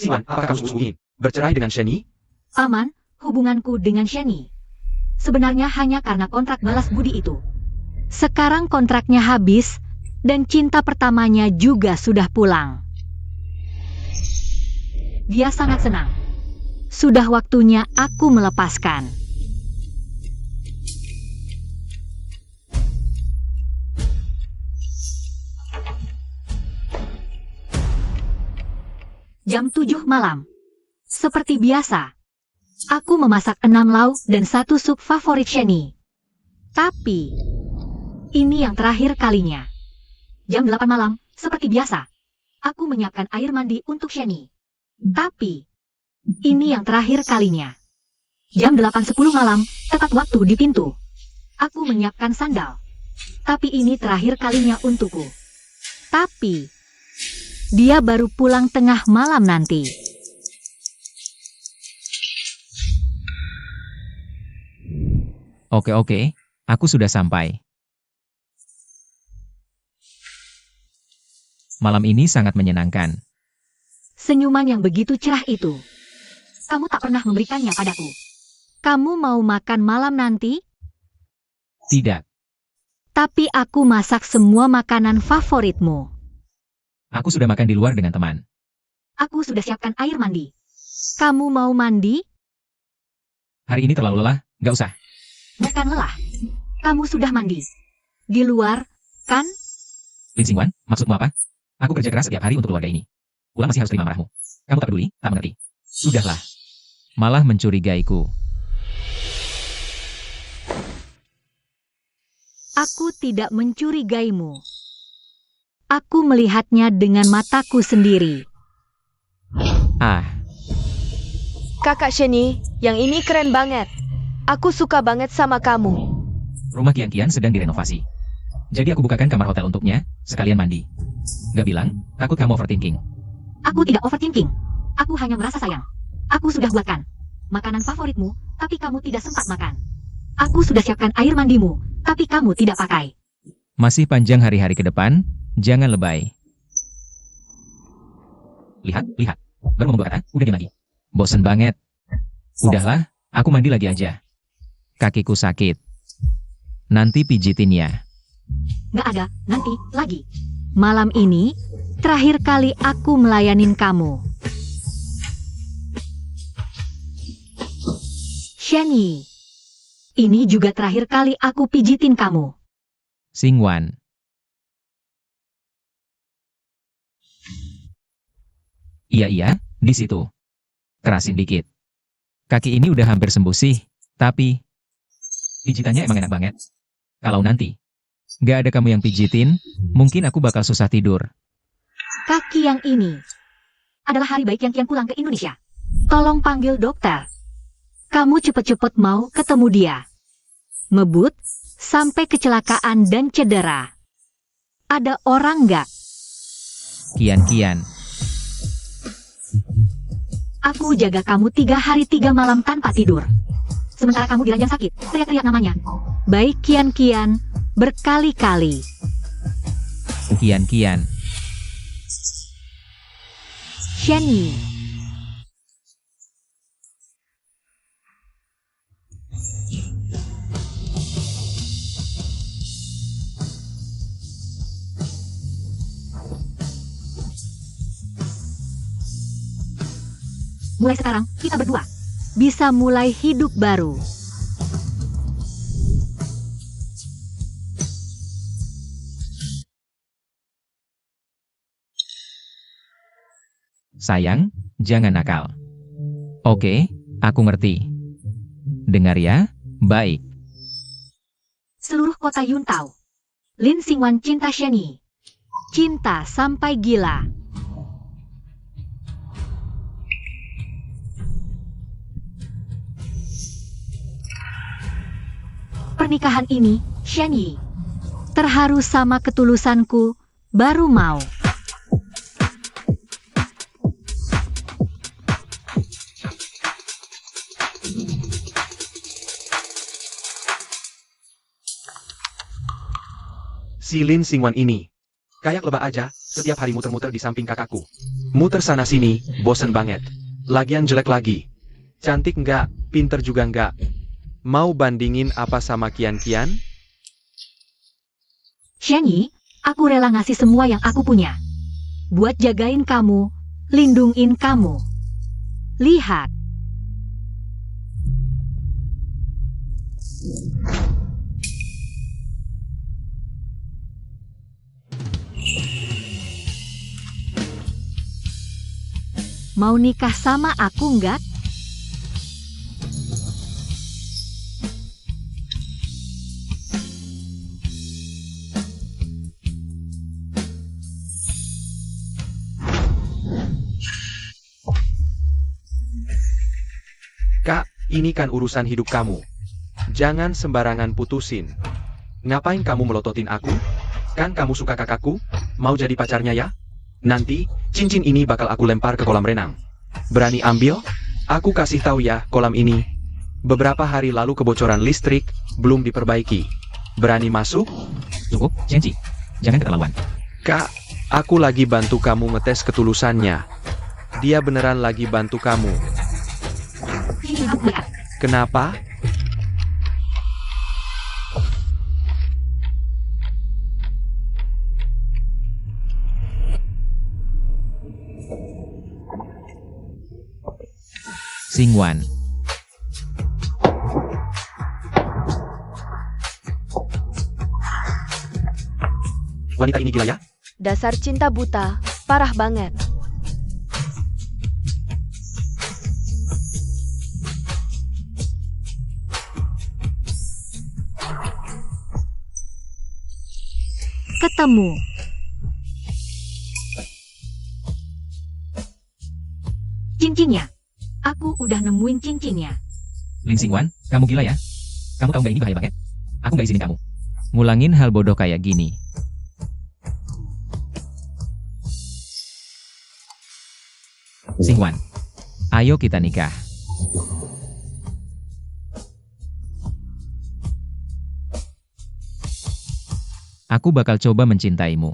Xingwan, apakah kamu ingin bercerai dengan Sheni? Paman, hubunganku dengan Sheni sebenarnya hanya karena kontrak balas budi itu. Sekarang kontraknya habis, dan cinta pertamanya juga sudah pulang. Dia sangat senang. Sudah waktunya aku melepaskan. Jam 7 malam. Seperti biasa. Aku memasak 6 lauk dan 1 sup favorit Sheni. Tapi, ini yang terakhir kalinya. Jam 8 malam, seperti biasa. Aku menyiapkan air mandi untuk Sheni. Tapi, ini yang terakhir kalinya. Jam 8.10 malam, tepat waktu di pintu. Aku menyiapkan sandal. Tapi ini terakhir kalinya untukku. Tapi, dia baru pulang tengah malam nanti. Oke, aku sudah sampai. Malam ini sangat menyenangkan. Senyuman yang begitu cerah itu. Kamu tak pernah memberikannya padaku. Kamu mau makan malam nanti? Tidak, Tapi aku masak semua makanan favoritmu. aku sudah makan di luar dengan teman. Aku sudah siapkan air mandi. Kamu mau mandi? Hari ini terlalu lelah, gak usah. Bukan lelah. Kamu sudah mandi. Di luar, kan? Lin Xingwan, maksudmu apa? Aku kerja keras setiap hari untuk keluarga ini. Ulang masih harus terima marahmu. Kamu tak peduli, tak mengerti. Sudahlah. Malah mencurigaiku. Aku tidak mencurigaimu. Aku melihatnya dengan mataku sendiri. Ah, Kakak Sheni, yang ini keren banget. Aku suka banget sama kamu. rumah Kian-Kian sedang direnovasi. Jadi aku bukakan kamar hotel untuknya, sekalian mandi. Gak bilang, takut kamu overthinking. Aku tidak overthinking. Aku hanya merasa sayang. Aku sudah buatkan makanan favoritmu, tapi kamu tidak sempat makan. Aku sudah siapkan air mandimu, tapi kamu tidak pakai. Masih panjang hari-hari ke depan, jangan lebay. Lihat. Baru ngomong 2 kata, udah diam lagi. Bosen banget. Udahlah, aku mandi lagi aja. Kakiku sakit. Nanti pijitin ya. Nggak ada, nanti, lagi. Malam ini, terakhir kali aku melayanin kamu. Sheni, ini juga terakhir kali aku pijitin kamu. Xingwan. Iya, di situ. Kerasin dikit. Kaki ini udah hampir sembuh sih, tapi pijitannya emang enak banget. Kalau nanti gak ada kamu yang pijitin, mungkin aku bakal susah tidur. Kaki yang ini adalah hari baik yang Kian pulang ke Indonesia. Tolong panggil dokter. Kamu cepet-cepet mau ketemu dia. Ngebut sampai kecelakaan dan cedera. Ada orang nggak? Kian-Kian. Aku jaga kamu 3 hari 3 malam tanpa tidur. Sementara kamu di ranjang sakit, teriak-teriak namanya. Baik Kian-Kian, berkali-kali. Kian-Kian. Sheni. Mulai sekarang, kita berdua bisa mulai hidup baru. Sayang, jangan nakal. Oke, aku ngerti. Dengar ya, baik. Seluruh kota Yuntao. Lin Xingwan cinta Sheni. Cinta sampai gila. Pernikahan ini, Sheni, terharu sama ketulusanku, baru mau. Si Lin Xingwan ini. Kayak lebah aja, setiap hari muter-muter di samping kakakku. Muter sana sini, bosen banget. Lagian jelek lagi. Cantik nggak, pinter juga nggak. Mau bandingin apa sama Kian-Kian? Shenyi, aku rela ngasih semua yang aku punya. Buat jagain kamu, lindungin kamu. Lihat. Mau nikah sama aku nggak? Kak, ini kan urusan hidup kamu. Jangan sembarangan putusin. Ngapain kamu melototin aku? Kan kamu suka kakakku? Mau jadi pacarnya ya? Nanti, cincin ini bakal aku lempar ke kolam renang. Berani ambil? Aku kasih tahu ya, kolam ini. Beberapa hari lalu kebocoran listrik, belum diperbaiki. Berani masuk? Cukup, Shenji. Jangan keterlaluan. Kak, aku lagi bantu kamu ngetes ketulusannya. Dia beneran lagi bantu kamu. Kenapa? Xingwan. Wanita ini gila ya? Dasar cinta buta, parah banget. Ketemu. Cincinnya. Aku udah nemuin cincinnya. Lin Xingwan, kamu gila ya? Kamu tahu nggak ini bahaya banget? Aku nggak izinin kamu. Ngulangin hal bodoh kayak gini. Xingwan, ayo kita nikah. Aku bakal coba mencintaimu.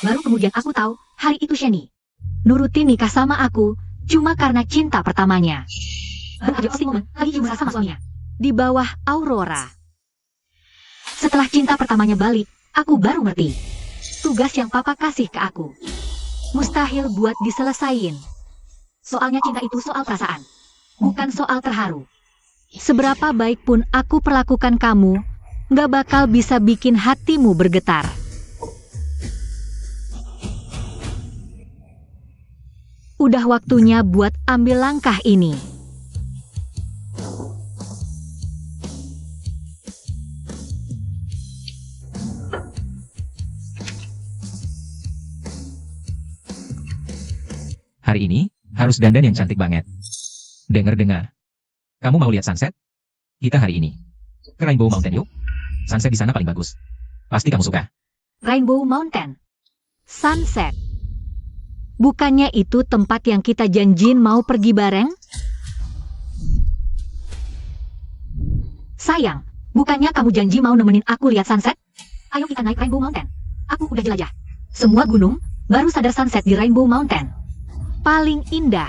Baru kemudian aku tahu, hari itu Shenyi nurutin nikah sama aku, cuma karena cinta pertamanya. Baru aja posting momen, lagi mesra sama suaminya. Di bawah Aurora. Setelah cinta pertamanya balik, aku baru ngerti. Tugas yang papa kasih ke aku. Mustahil buat diselesain. Soalnya cinta itu soal perasaan. Bukan soal terharu. Seberapa baik pun aku perlakukan kamu, gak bakal bisa bikin hatimu bergetar. Udah waktunya buat ambil langkah ini. Hari ini, harus dandan yang cantik banget. Dengar-dengar. Kamu mau lihat sunset? Kita hari ini ke Rainbow Mountain yuk. Sunset di sana paling bagus. Pasti kamu suka. Rainbow Mountain. Sunset. Bukannya itu tempat yang kita janjiin mau pergi bareng? Sayang, bukannya kamu janji mau nemenin aku lihat sunset? Ayo kita naik Rainbow Mountain. Aku udah jelajah semua gunung, baru sadar sunset di Rainbow Mountain paling indah.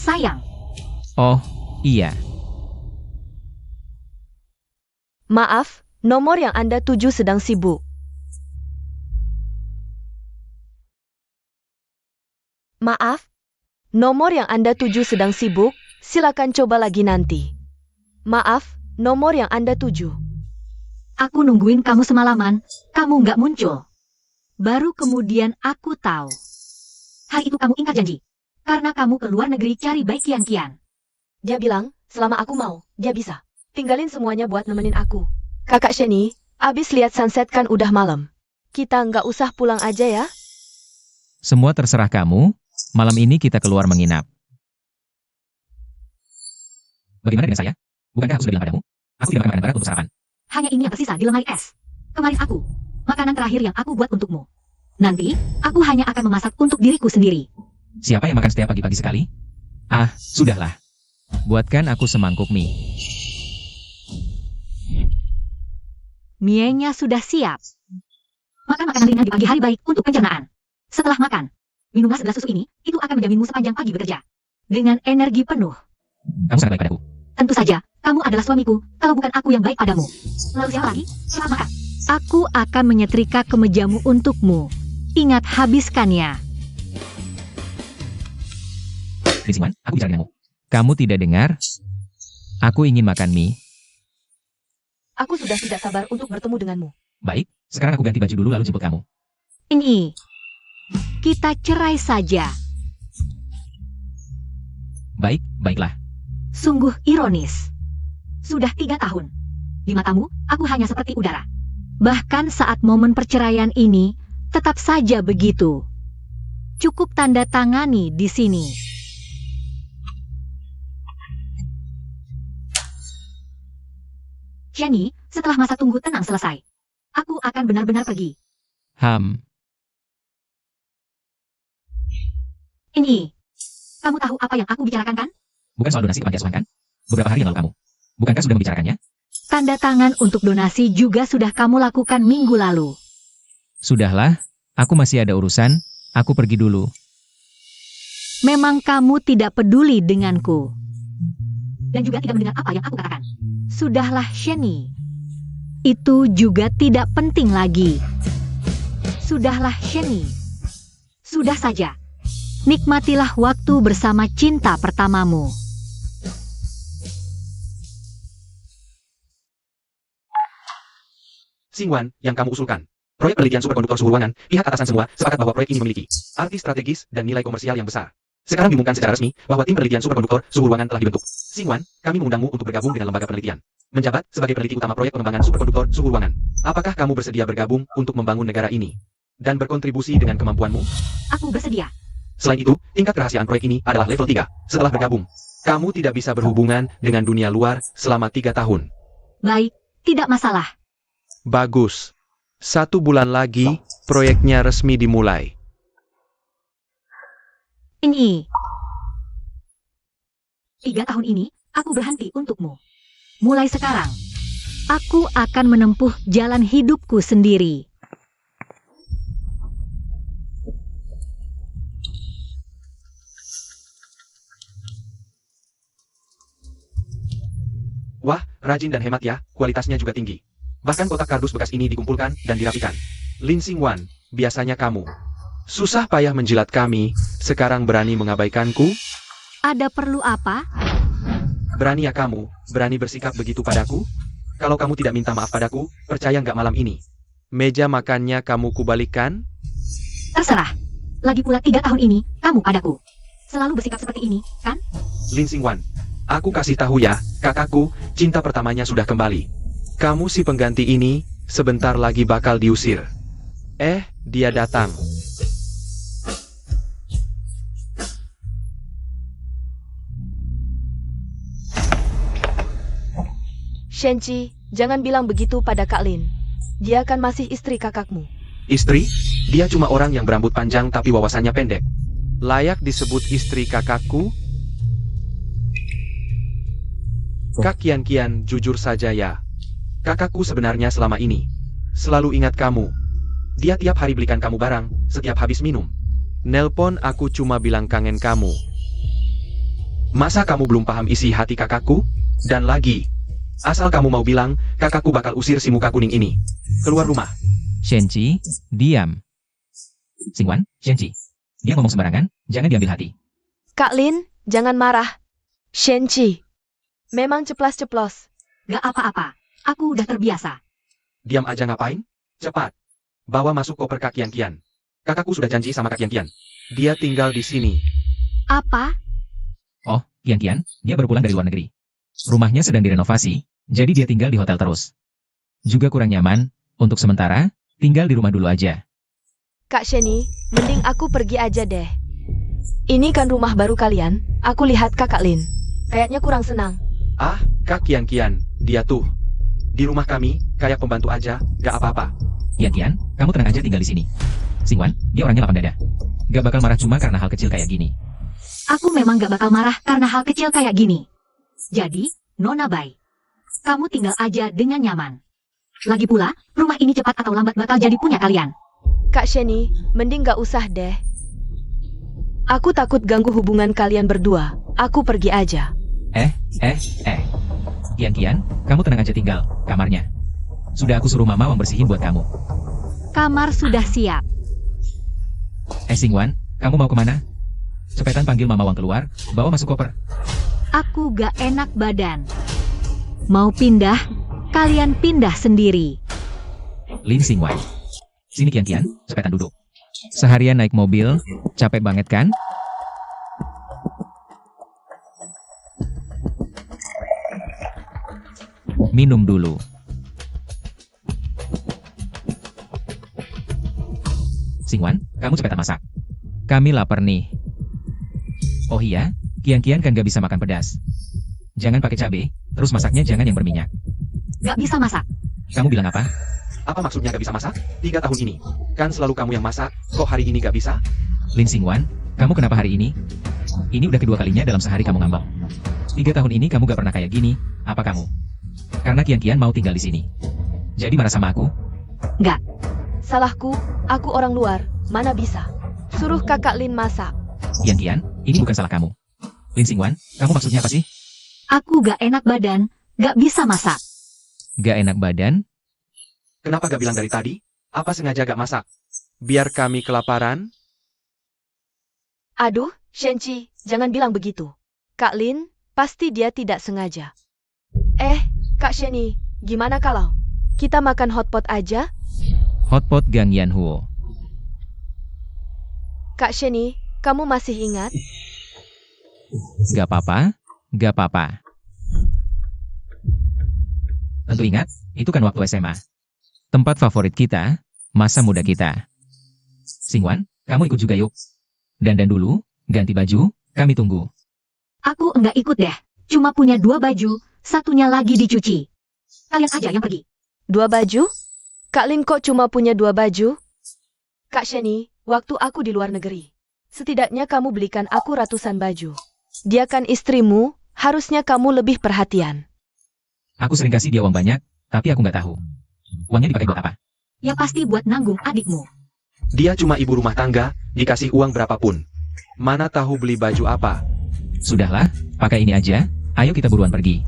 Sayang. Oh, iya. Maaf, nomor yang Anda tuju sedang sibuk. Maaf, nomor yang Anda tuju sedang sibuk, silakan coba lagi nanti. Maaf, nomor yang Anda tuju. Aku nungguin kamu semalaman, kamu nggak muncul. Baru kemudian aku tahu. Hari itu kamu ingkar janji. Karena kamu ke luar negeri cari baik Kian-Kian. Dia bilang, selama aku mau, dia bisa. Tinggalin semuanya buat nemenin aku. Kakak Shenyi, abis lihat sunset kan udah malam. Kita nggak usah pulang aja ya? Semua terserah kamu. Malam ini kita keluar menginap. Bagaimana dengan saya? Bukankah aku sudah bilang padamu? Aku tidak makan makanan berat untuk sarapan. Hanya ini yang tersisa di lemari es. Kemarin aku. Makanan terakhir yang aku buat untukmu. Nanti, aku hanya akan memasak untuk diriku sendiri. Siapa yang makan setiap pagi-pagi sekali? Ah, sudahlah. Buatkan aku semangkuk mie. Mienya sudah siap. Makan makanan ringan di pagi hari baik untuk pencernaan. Setelah makan, minumlah segelas susu ini, itu akan menjaminmu sepanjang pagi bekerja. Dengan energi penuh. Kamu sangat baik padaku. Tentu saja, kamu adalah suamiku, kalau bukan aku yang baik padamu. Lalu siapa lagi? Selamat makan. Aku akan menyetrika kemejamu untukmu. Ingat habiskannya. Lin Xingwan, aku bicara denganmu. Kamu tidak dengar? Aku ingin makan mie. Aku sudah tidak sabar untuk bertemu denganmu. Baik, sekarang aku ganti baju dulu lalu jemput kamu. Ini. Kita cerai saja. Baik, baiklah. Sungguh ironis. Sudah 3 tahun. Di matamu, aku hanya seperti udara. Bahkan saat momen perceraian ini, tetap saja begitu. Cukup tanda tangani di sini. Shani, setelah masa tunggu tenang selesai, aku akan benar-benar pergi. Ini. Kamu tahu apa yang aku bicarakan kan? Bukan soal donasi ke panti asuhan kan? Beberapa hari yang lalu kamu. Bukankah sudah membicarakannya? Tanda tangan untuk donasi juga sudah kamu lakukan minggu lalu. Sudahlah, aku masih ada urusan, aku pergi dulu. Memang kamu tidak peduli denganku. Dan juga tidak mendengar apa yang aku katakan. Sudahlah, Shani. Itu juga tidak penting lagi. Sudahlah, Shani. Sudah saja. Nikmatilah waktu bersama cinta pertamamu. Xingwan, yang kamu usulkan. Proyek penelitian superkonduktor suhu ruangan, pihak atasan semua sepakat bahwa proyek ini memiliki arti strategis dan nilai komersial yang besar. Sekarang diumumkan secara resmi bahwa tim penelitian superkonduktor suhu ruangan telah dibentuk. Xingwan, kami mengundangmu untuk bergabung dengan lembaga penelitian. Menjabat sebagai peneliti utama proyek pengembangan superkonduktor suhu ruangan. Apakah kamu bersedia bergabung untuk membangun negara ini? Dan berkontribusi dengan kemampuanmu? Aku bersedia. Selain itu, tingkat kerahasiaan proyek ini adalah level 3. Setelah bergabung, kamu tidak bisa berhubungan dengan dunia luar selama 3 tahun. Baik, tidak masalah. Bagus. 1 bulan lagi, proyeknya resmi dimulai. Ini. 3 tahun ini, aku berhenti untukmu. Mulai sekarang, aku akan menempuh jalan hidupku sendiri. Wah, rajin dan hemat ya, kualitasnya juga tinggi. Bahkan kotak kardus bekas ini dikumpulkan dan dirapikan. Lin Xingwan, biasanya kamu susah payah menjilat kami, sekarang berani mengabaikanku? Ada perlu apa? Berani ya kamu, berani bersikap begitu padaku? Kalau kamu tidak minta maaf padaku, percaya nggak malam ini? Meja makannya kamu kubalikan? Terserah. Lagi pula 3 tahun ini, kamu padaku. Selalu bersikap seperti ini, kan? Lin Xingwan, aku kasih tahu ya, kakakku, cinta pertamanya sudah kembali. Kamu si pengganti ini, sebentar lagi bakal diusir. Dia datang. Shenji, jangan bilang begitu pada Kak Lin. Dia kan masih istri kakakmu. Istri? Dia cuma orang yang berambut panjang tapi wawasannya pendek. Layak disebut istri kakakku? Kak Kian, jujur saja ya. Kakakku sebenarnya selama ini selalu ingat kamu. Dia tiap hari belikan kamu barang, setiap habis minum. Nelpon aku cuma bilang kangen kamu. Masa kamu belum paham isi hati kakakku? Dan lagi, asal kamu mau bilang, kakakku bakal usir si muka kuning ini. Keluar rumah. Shenji, diam. Xingwan, Shenji. Dia ngomong sembarangan, jangan diambil hati. Kak Lin, jangan marah. Shenji, memang ceplas-ceplos. Gak apa-apa. Aku udah terbiasa. Diam aja ngapain? Cepat. Bawa masuk koper Kak Kian. Kakakku sudah janji sama Kak Kian. Dia tinggal di sini. Apa? Oh, Kian, dia baru pulang dari luar negeri. Rumahnya sedang direnovasi, jadi dia tinggal di hotel terus. Juga kurang nyaman, untuk sementara, tinggal di rumah dulu aja. Kak Sheni, mending aku pergi aja deh. Ini kan rumah baru kalian, aku lihat Kakak Lin. Kayaknya kurang senang. Ah, Kak Kian, dia tuh. Di rumah kami, kayak pembantu aja, gak apa-apa. Kian, kamu tenang aja tinggal di sini. Xingwan, dia orangnya lapang dada. Gak bakal marah cuma karena hal kecil kayak gini. Aku memang gak bakal marah karena hal kecil kayak gini. Jadi, Nona Bai, kamu tinggal aja dengan nyaman. Lagi pula, rumah ini cepat atau lambat bakal jadi punya kalian. Kak Sheni, mending gak usah deh. Aku takut ganggu hubungan kalian berdua. Aku pergi aja. Kian, kamu tenang aja tinggal kamarnya. Sudah aku suruh Mama membersihin buat kamu. Kamar sudah siap. Singwan, kamu mau kemana? Cepetan panggil Mama Wang keluar, bawa masuk koper. Aku gak enak badan. Mau pindah? Kalian pindah sendiri. Lin Singwan. Sini Kian, cepetan duduk. Seharian naik mobil, capek banget kan? Minum dulu. Singwan, kamu cepetan masak. Kami lapar nih. Oh iya, Kian kan gak bisa makan pedas. Jangan pakai cabai, terus masaknya jangan yang berminyak. Gak bisa masak. Kamu bilang apa? Apa maksudnya gak bisa masak? 3 tahun ini. Kan selalu kamu yang masak, kok hari ini gak bisa? Lin Singwan, kamu kenapa hari ini? Ini udah kedua kalinya dalam sehari kamu ngambek. 3 tahun ini kamu gak pernah kayak gini, apa kamu? Karena Kian mau tinggal di sini. Jadi marah sama aku? Gak. Salahku, aku orang luar, mana bisa. Suruh kakak Lin masak. Kian, ini bukan salah kamu. Lin Singwan, kamu maksudnya apa sih? Aku gak enak badan, gak bisa masak. Gak enak badan? Kenapa gak bilang dari tadi? Apa sengaja gak masak? Biar kami kelaparan? Aduh, Shenchi, jangan bilang begitu. Kak Lin, pasti dia tidak sengaja. Kak Sheni, gimana kalau kita makan hotpot aja? Hotpot Gang Yanhuo. Kak Sheni, kamu masih ingat? Gak apa-apa. Tentu ingat, itu kan waktu SMA. Tempat favorit kita, masa muda kita. Singwan, kamu ikut juga yuk. Dandan dulu, ganti baju, kami tunggu. Aku enggak ikut deh. Cuma punya 2 baju, satunya lagi dicuci. Kalian aja yang pergi. 2 baju? Kak Lin kok cuma punya 2 baju? Kak Sheni, waktu aku di luar negeri, setidaknya kamu belikan aku ratusan baju. Dia kan istrimu, harusnya kamu lebih perhatian. Aku sering kasih dia uang banyak, tapi aku nggak tahu. Uangnya dipakai buat apa? Ya pasti buat nanggung adikmu. Dia cuma ibu rumah tangga, dikasih uang berapapun. Mana tahu beli baju apa? Sudahlah, pakai ini aja, ayo kita buruan pergi.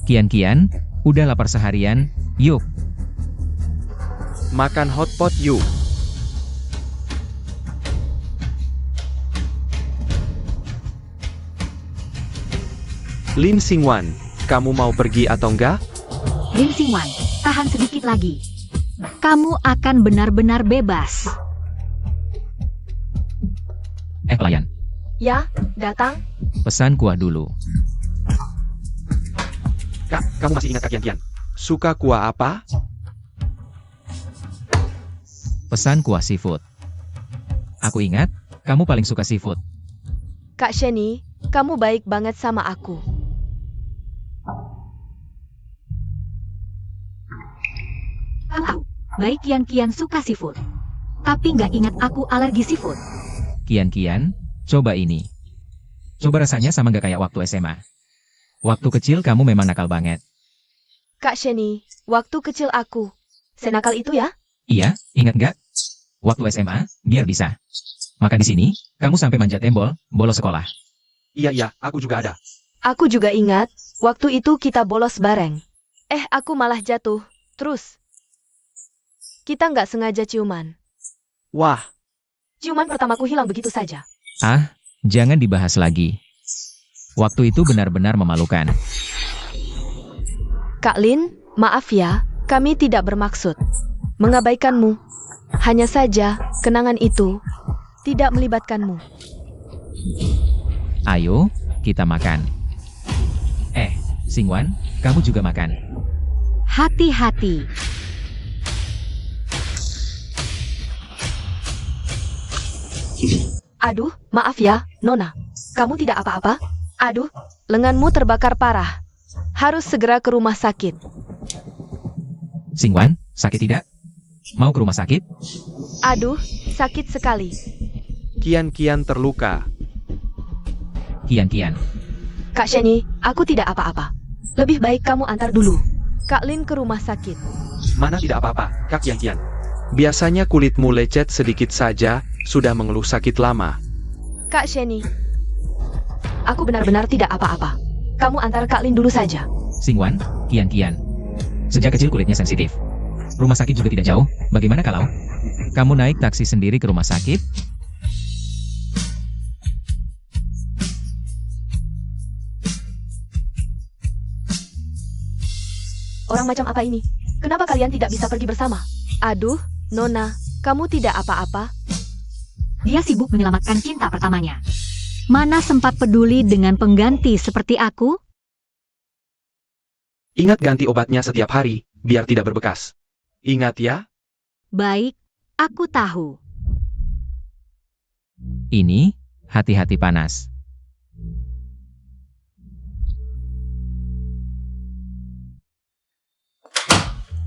Kian, udah lapar seharian, yuk. Makan hotpot yuk. Lin Singwan, kamu mau pergi atau enggak? Lin Singwan, tahan sedikit lagi. Kamu akan benar-benar bebas. Pelayan, Ya, datang. pesan kuah dulu. Kak, kamu masih ingat Kak Kian? Suka kuah apa? Pesan kuah seafood. Aku ingat, kamu paling suka seafood. Kak Sheni, kamu baik banget sama aku. Tahu, baik Kian suka seafood. Tapi nggak ingat aku alergi seafood. Kian, coba ini. Coba rasanya sama nggak kayak waktu SMA. Waktu kecil kamu memang nakal banget. Kak Sheni, waktu kecil aku senakal itu ya? Iya, ingat nggak? Waktu SMA, biar bisa. Maka di sini, kamu sampai manjat tembok, bolos sekolah. Iya, aku juga ada. Aku juga ingat, waktu itu kita bolos bareng. Aku malah jatuh, terus. Kita nggak sengaja ciuman. Wah, Ciuman pertamaku hilang begitu saja. Ah, jangan dibahas lagi. Waktu itu benar-benar memalukan. Kak Lin, maaf ya, kami tidak bermaksud mengabaikanmu. Hanya saja, kenangan itu tidak melibatkanmu. Ayo, kita makan. Singwan, kamu juga makan. Hati-hati. Aduh, maaf ya, Nona. Kamu tidak apa-apa? Aduh, lenganmu terbakar parah. Harus segera ke rumah sakit. Singwan, sakit tidak? Mau ke rumah sakit? Aduh, sakit sekali. Kian terluka. Kian. Kak Sheni, aku tidak apa-apa. Lebih baik kamu antar dulu Kak Lin ke rumah sakit. Mana tidak apa-apa, Kak Kian. Biasanya kulitmu lecet sedikit saja, sudah mengeluh sakit lama. Kak Sheni, aku benar-benar tidak apa-apa. Kamu antar Kak Lin dulu saja. Xingwan, Kian. Sejak kecil kulitnya sensitif. Rumah sakit juga tidak jauh, bagaimana kalau kamu naik taksi sendiri ke rumah sakit? Orang macam apa ini? Kenapa kalian tidak bisa pergi bersama? Aduh, Nona, kamu tidak apa-apa? Dia sibuk menyelamatkan cinta pertamanya. Mana sempat peduli dengan pengganti seperti aku? Ingat ganti obatnya setiap hari, biar tidak berbekas. Ingat ya. Baik, aku tahu. Ini, hati-hati panas.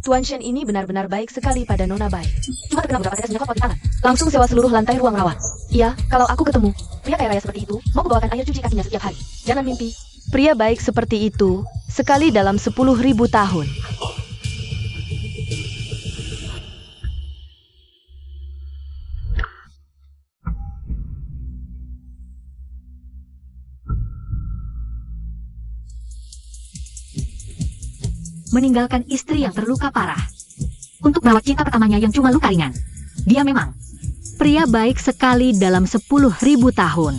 Tuan Shen ini benar-benar baik sekali pada Nona Bai. Cuma terkena beberapa tetes nyokot di tangan. Langsung sewa seluruh lantai ruang rawat. Iya, kalau aku ketemu pria kaya raya seperti itu, mau kubawakan air cuci kakinya setiap hari. Jangan mimpi. Pria baik seperti itu, sekali dalam 10.000 tahun. Meninggalkan istri yang terluka parah. Untuk merawat cinta pertamanya yang cuma luka ringan. Dia memang pria baik sekali dalam 10.000 tahun.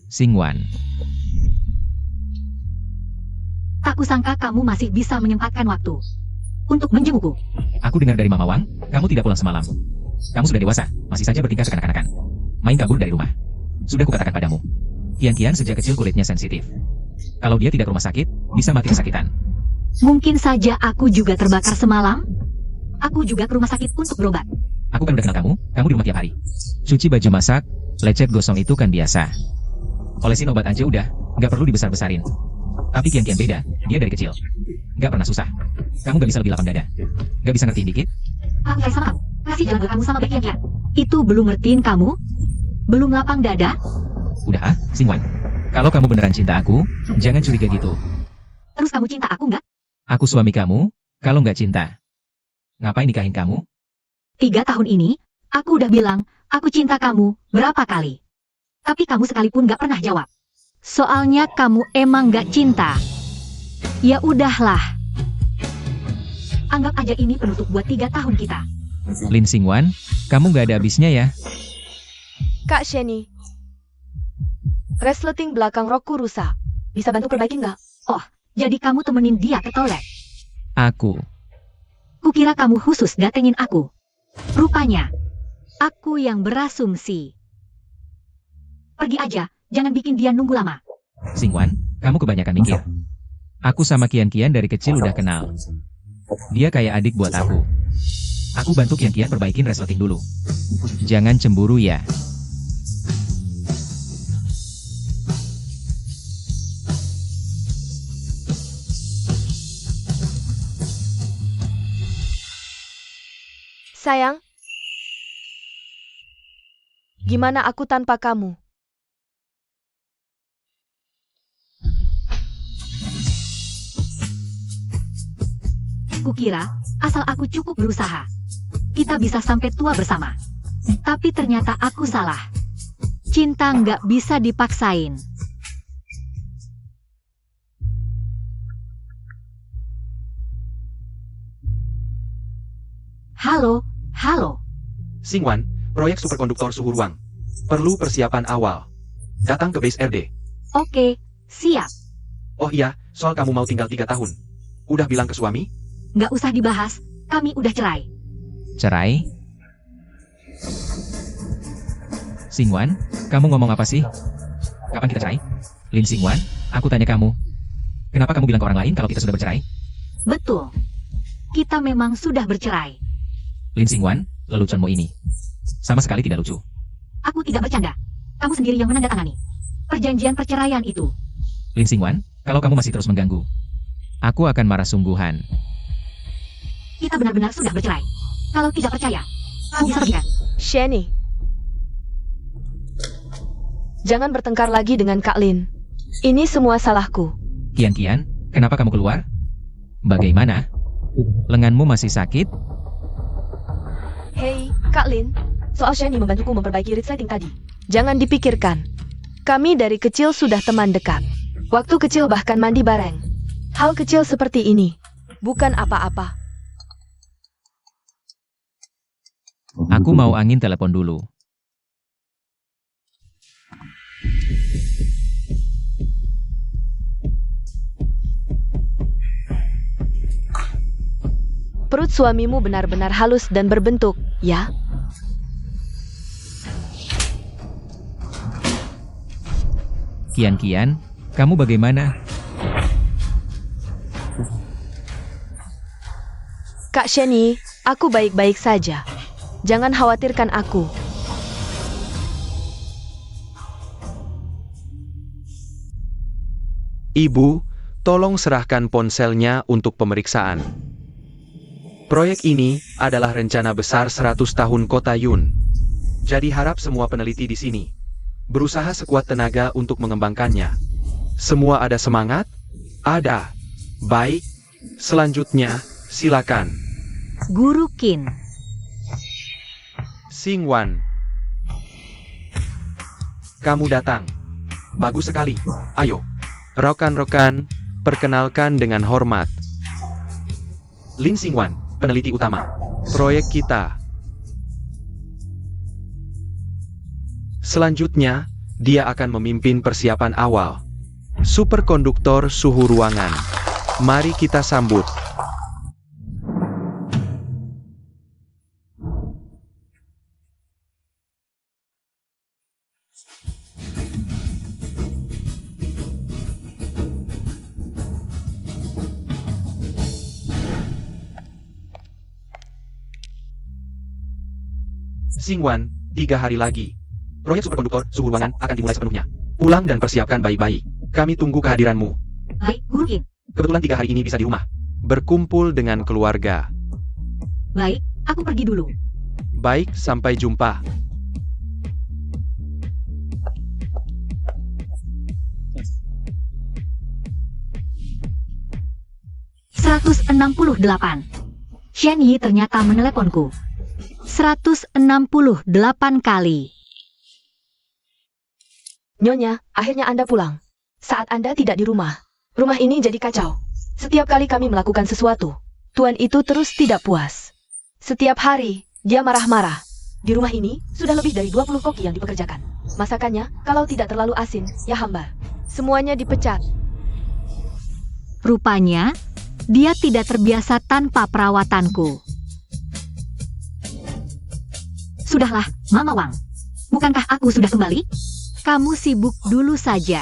Xingwan. Tak kusangka kamu masih bisa menyempatkan waktu untuk menjengukku. Aku dengar dari Mama Wang, kamu tidak pulang semalam. Kamu sudah dewasa, masih saja bertingkah kekanak-kanakan. Main kabur dari rumah. Sudah kukatakan padamu. Kian sejak kecil kulitnya sensitif. Kalau dia tidak ke rumah sakit, bisa mati kesakitan. Mungkin saja aku juga terbakar semalam. Aku juga ke rumah sakit untuk berobat. Aku kan udah kenal kamu di rumah tiap hari. Cuci baju masak, lecet gosong itu kan biasa. Olesin obat aja udah, nggak perlu dibesar-besarin. Tapi Kian beda, dia dari kecil. Nggak pernah susah. Kamu nggak bisa lebih lapang dada. Nggak bisa ngertiin dikit? Aku kayak sama kamu. Kasih jalan buat kamu sama baik Kian. Itu belum ngertiin kamu? Belum lapang dada? Udah Xingwan. Kalau kamu beneran cinta aku, jangan curiga gitu. Terus kamu cinta aku nggak? Aku suami kamu, kalau nggak cinta. Ngapain nikahin kamu? 3 tahun ini, aku udah bilang, aku cinta kamu berapa kali. Tapi kamu sekalipun nggak pernah jawab. Soalnya kamu emang nggak cinta. Ya udahlah. Anggap aja ini penutup buat 3 tahun kita. Lin Xingwan, kamu nggak ada habisnya ya? Kak Sheni, resleting belakang rokku rusak. Bisa bantu perbaikin nggak? Oh, jadi kamu temenin dia ke toilet. Aku. Kukira kamu khusus datengin aku. Rupanya, aku yang berasumsi. Pergi aja, jangan bikin dia nunggu lama. Xingwan, kamu kebanyakan mikir. Aku sama Kian dari kecil udah kenal. Dia kayak adik buat aku. Aku bantu Kian perbaikin resleting dulu. Jangan cemburu ya. Sayang, gimana aku tanpa kamu? Kukira, asal aku cukup berusaha, kita bisa sampai tua bersama. Tapi ternyata aku salah. Cinta nggak bisa dipaksain. Halo. Xingwan, proyek superkonduktor suhu ruang. Perlu persiapan awal. Datang ke base RD. Oke, siap. Oh iya, soal kamu mau tinggal 3 tahun. Udah bilang ke suami? Nggak usah dibahas, kami udah cerai. Cerai? Xingwan, kamu ngomong apa sih? Kapan kita cerai? Lin Xingwan, aku tanya kamu. Kenapa kamu bilang ke orang lain kalau kita sudah bercerai? Betul. Kita memang sudah bercerai. Lin Xingwan, leluconmu ini sama sekali tidak lucu. Aku tidak bercanda. Kamu sendiri yang menandatangani perjanjian perceraian itu. Lin Xingwan, kalau kamu masih terus mengganggu, aku akan marah sungguhan. kita benar-benar sudah bercerai. Kalau tidak percaya, kamu bisa pergi kan? Shani. Jangan bertengkar lagi dengan Kak Lin. Ini semua salahku. Kian, kenapa kamu keluar? Bagaimana? Lenganmu masih sakit? Hei, Kak Lin. Soal Shani membantuku memperbaiki resleting tadi. Jangan dipikirkan. Kami dari kecil sudah teman dekat. Waktu kecil bahkan mandi bareng. Hal kecil seperti ini. Bukan apa-apa. Aku mau angin telepon dulu. Perut suamimu benar-benar halus dan berbentuk, ya? Kian, kamu bagaimana? Kak Shani, aku baik-baik saja. Jangan khawatirkan aku. Ibu, tolong serahkan ponselnya untuk pemeriksaan. Proyek ini adalah rencana besar 100 tahun Kota Yun. Jadi harap semua peneliti di sini berusaha sekuat tenaga untuk mengembangkannya. Semua ada semangat? Ada. Baik. Selanjutnya, silakan. Guru Qin. Xingwan. Kamu datang. Bagus sekali. Ayo. Rekan-rekan, perkenalkan dengan hormat. Lin Xingwan, peneliti utama proyek kita. Selanjutnya, dia akan memimpin persiapan awal. Superkonduktor suhu ruangan. Mari kita sambut. Xingwan, 3 hari lagi. Proyek superkonduktor suhu ruangan akan dimulai sepenuhnya. Pulang dan persiapkan baik-baik. Kami tunggu kehadiranmu. Baik, Guru Qin. Kebetulan 3 hari ini bisa di rumah. Berkumpul dengan keluarga. Baik, aku pergi dulu. Baik, sampai jumpa. "168. Shen Yi ternyata meneleponku. 168 kali. Nyonya, akhirnya Anda pulang. Saat Anda tidak di rumah. Rumah ini jadi kacau. Setiap kali kami melakukan sesuatu, tuan itu terus tidak puas. Setiap hari, dia marah-marah. Di rumah ini, sudah lebih dari 20 koki yang dipekerjakan. Masakannya, kalau tidak terlalu asin, ya hambar. Semuanya dipecat. Rupanya, dia tidak terbiasa tanpa perawatanku. Sudahlah, Mama Wang. Bukankah aku sudah kembali? Kamu sibuk dulu saja.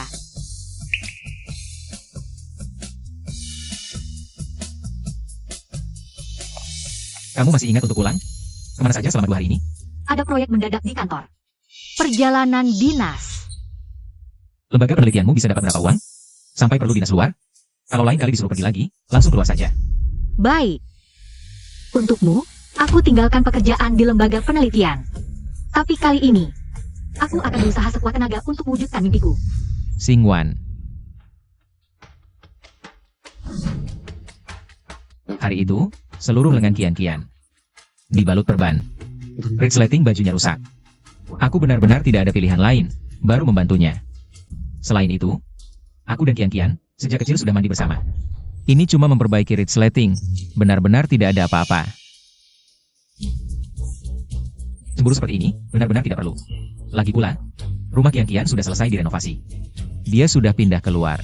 Kamu masih ingat untuk pulang? Kemana saja selama 2 hari ini? Ada proyek mendadak di kantor. Perjalanan dinas. Lembaga penelitianmu bisa dapat berapa uang? Sampai perlu dinas luar? Kalau lain kali disuruh pergi lagi, langsung keluar saja. Baik. Untukmu, aku tinggalkan pekerjaan di lembaga penelitian. Tapi kali ini, aku akan berusaha sekuat tenaga untuk mewujudkan mimpiku. Xingwan. Hari itu, seluruh lengan Kian dibalut perban. Resleting bajunya rusak. Aku benar-benar tidak ada pilihan lain, baru membantunya. Selain itu, aku dan Kian sejak kecil sudah mandi bersama. Ini cuma memperbaiki resleting, benar-benar tidak ada apa-apa. Cemburu seperti ini, benar-benar tidak perlu. Lagi pula, rumah Kian sudah selesai direnovasi. Dia sudah pindah keluar.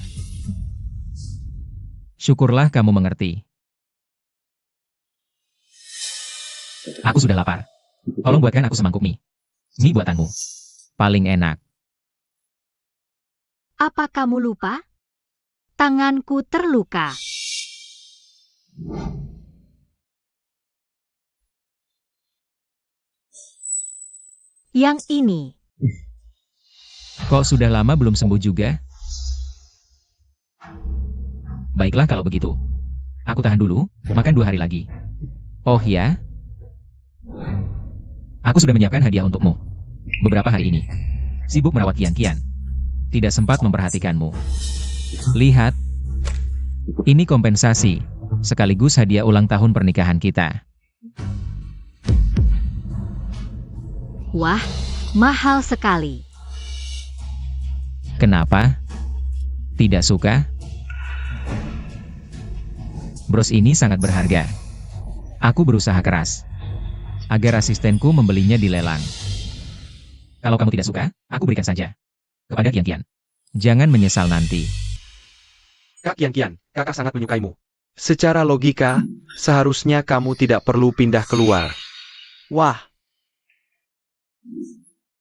Syukurlah kamu mengerti. Aku sudah lapar. Tolong buatkan aku semangkuk mie. Mie buatanmu. Paling enak. Apa kamu lupa? Tanganku terluka. Yang ini. Kok sudah lama belum sembuh juga? Baiklah kalau begitu. Aku tahan dulu, makan 2 hari lagi. Oh ya? Aku sudah menyiapkan hadiah untukmu. Beberapa hari ini, sibuk merawat Kian-Kian. Tidak sempat memperhatikanmu. Lihat. Ini kompensasi, sekaligus hadiah ulang tahun pernikahan kita. Wah, mahal sekali. Kenapa? Tidak suka? Bros ini sangat berharga. Aku berusaha keras agar asistenku membelinya di lelang. Kalau kamu tidak suka, aku berikan saja kepada Kian-Kian. Jangan menyesal nanti. Kak Kian-Kian, kakak sangat menyukaimu. Secara logika, seharusnya kamu tidak perlu pindah keluar. Wah.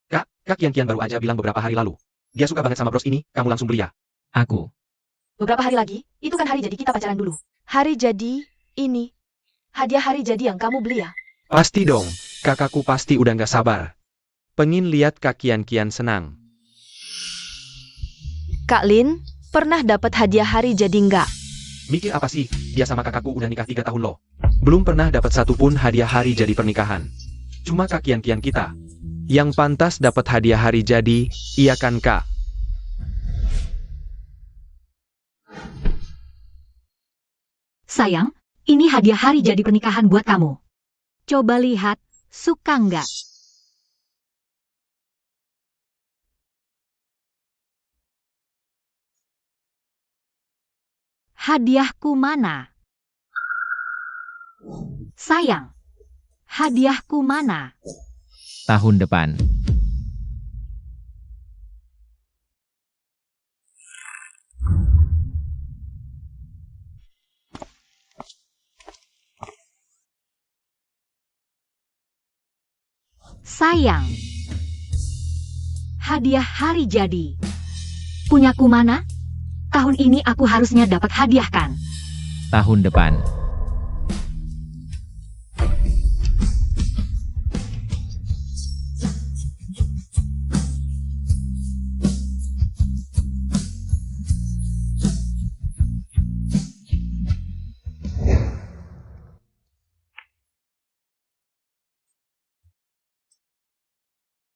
Kak Kian-Kian baru aja bilang beberapa hari lalu. Dia suka banget sama bros ini, kamu langsung beli ya? Aku. Beberapa hari lagi, itu kan hari jadi kita pacaran dulu. Hari jadi, ini. Hadiah hari jadi yang kamu beli ya? Pasti dong, kakakku pasti udah nggak sabar. Pengin lihat Kak Kian-Kian senang. Kak Lin, pernah dapat hadiah hari jadi nggak? Mikir apa sih, dia sama kakakku udah nikah 3 tahun loh. Belum pernah dapat satupun hadiah hari jadi pernikahan. Cuma Kak Kian-Kian kita. Yang pantas dapat hadiah hari jadi, iya kan Kak? Sayang, ini hadiah hari jadi pernikahan buat kamu. Coba lihat, suka nggak? Hadiahku mana? Sayang, hadiahku mana? Tahun depan. Sayang, hadiah hari jadi. Punyaku mana? Tahun ini aku harusnya dapat hadiah kan? Tahun depan.